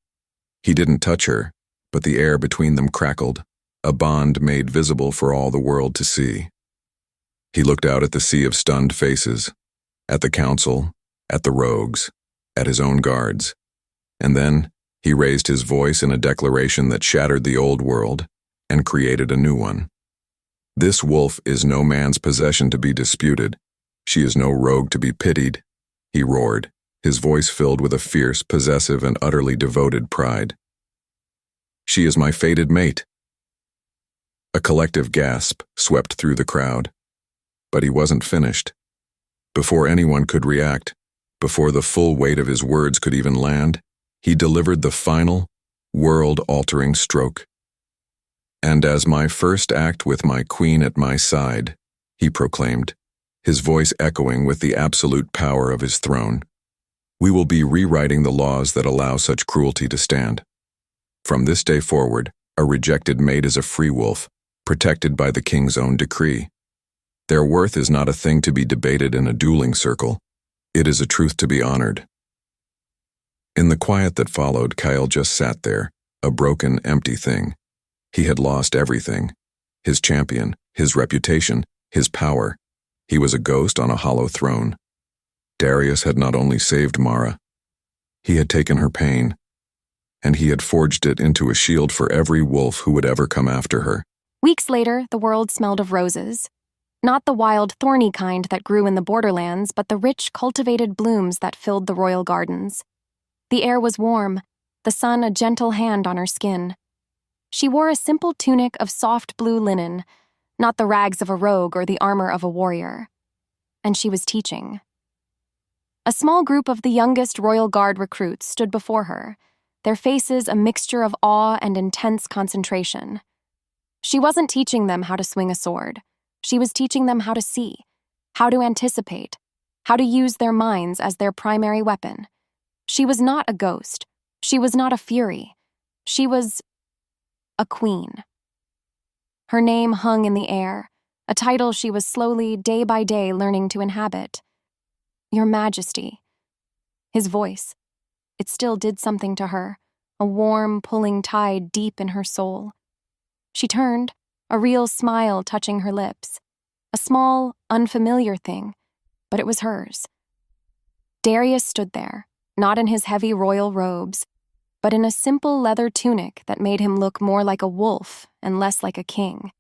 He didn't touch her, but the air between them crackled, a bond made visible for all the world to see. He looked out at the sea of stunned faces, at the council, at the rogues, at his own guards, and then he raised his voice in a declaration that shattered the old world and created a new one. "This wolf is no man's possession to be disputed. She is no rogue to be pitied," he roared, his voice filled with a fierce, possessive, and utterly devoted pride. "She is my fated mate." A collective gasp swept through the crowd. But he wasn't finished. Before anyone could react, before the full weight of his words could even land, he delivered the final, world-altering stroke. "And as my first act with my queen at my side," he proclaimed, his voice echoing with the absolute power of his throne, "we will be rewriting the laws that allow such cruelty to stand. From this day forward, a rejected mate is a free wolf, protected by the king's own decree. Their worth is not a thing to be debated in a dueling circle. It is a truth to be honored." In the quiet that followed, Kyle just sat there, A broken, empty thing. He had lost everything. His champion, his reputation, his power. He was a ghost on a hollow throne. Darius had not only saved Mara, he had taken her pain, and he had forged it into a shield for every wolf who would ever come after her. Weeks later, the world smelled of roses. Not the wild, thorny kind that grew in the borderlands, but the rich, cultivated blooms that filled the royal gardens. The air was warm, the sun a gentle hand on her skin. She wore a simple tunic of soft blue linen, not the rags of a rogue or the armor of a warrior. And she was teaching. A small group of the youngest Royal Guard recruits stood before her, their faces a mixture of awe and intense concentration. She wasn't teaching them how to swing a sword. She was teaching them how to see, how to anticipate, how to use their minds as their primary weapon. She was not a ghost. She was not a fury. She was a queen. Her name hung in the air, a title she was slowly, day by day, learning to inhabit. Your Majesty. His voice. It still did something to her, a warm, pulling tide deep in her soul. She turned, a real smile touching her lips. A small, unfamiliar thing, but it was hers. Darius stood there, not in his heavy royal robes, but in a simple leather tunic that made him look more like a wolf and less like a king.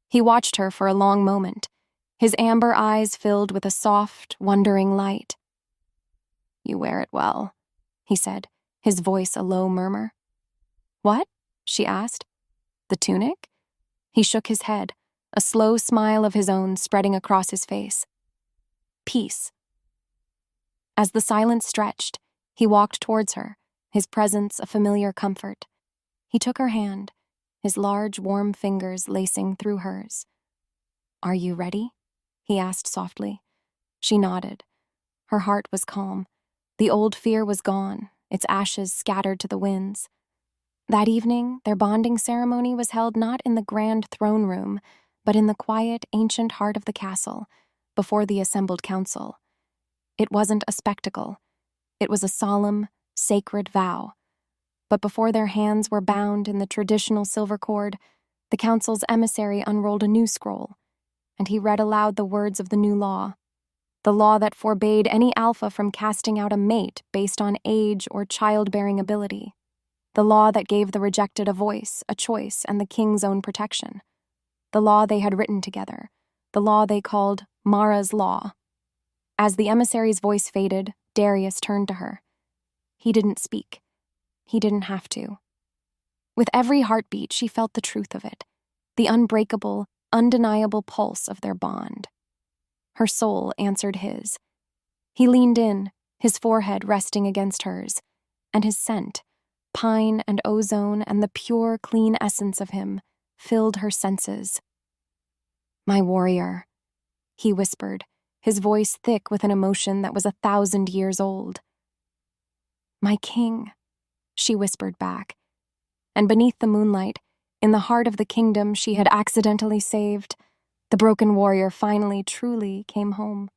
He watched her for a long moment, his amber eyes filled with a soft, wondering light. "You wear it well," he said, his voice a low murmur. "What?" she asked. "The tunic?" He shook his head, a slow smile of his own spreading across his face. "Peace." As the silence stretched, he walked towards her, his presence a familiar comfort. He took her hand, his large, warm fingers lacing through hers. "Are you ready?" he asked softly. She nodded. Her heart was calm. The old fear was gone, its ashes scattered to the winds. That evening, their bonding ceremony was held not in the grand throne room, but in the quiet, ancient heart of the castle, before the assembled council. It wasn't a spectacle. It was a solemn, sacred vow. But before their hands were bound in the traditional silver cord, the council's emissary unrolled a new scroll, and he read aloud the words of the new law. The law that forbade any alpha from casting out a mate based on age or childbearing ability. The law that gave the rejected a voice, a choice, and the king's own protection. The law they had written together. The law they called Mara's Law. As the emissary's voice faded, Darius turned to her. He didn't speak. He didn't have to. With every heartbeat, she felt the truth of it, the unbreakable, undeniable pulse of their bond. Her soul answered his. He leaned in, his forehead resting against hers, and his scent, pine and ozone and the pure, clean essence of him, filled her senses. "My warrior," he whispered, his voice thick with an emotion that was 1,000 years old. "My king," she whispered back, and beneath the moonlight, in the heart of the kingdom she had accidentally saved, the broken warrior finally, truly came home.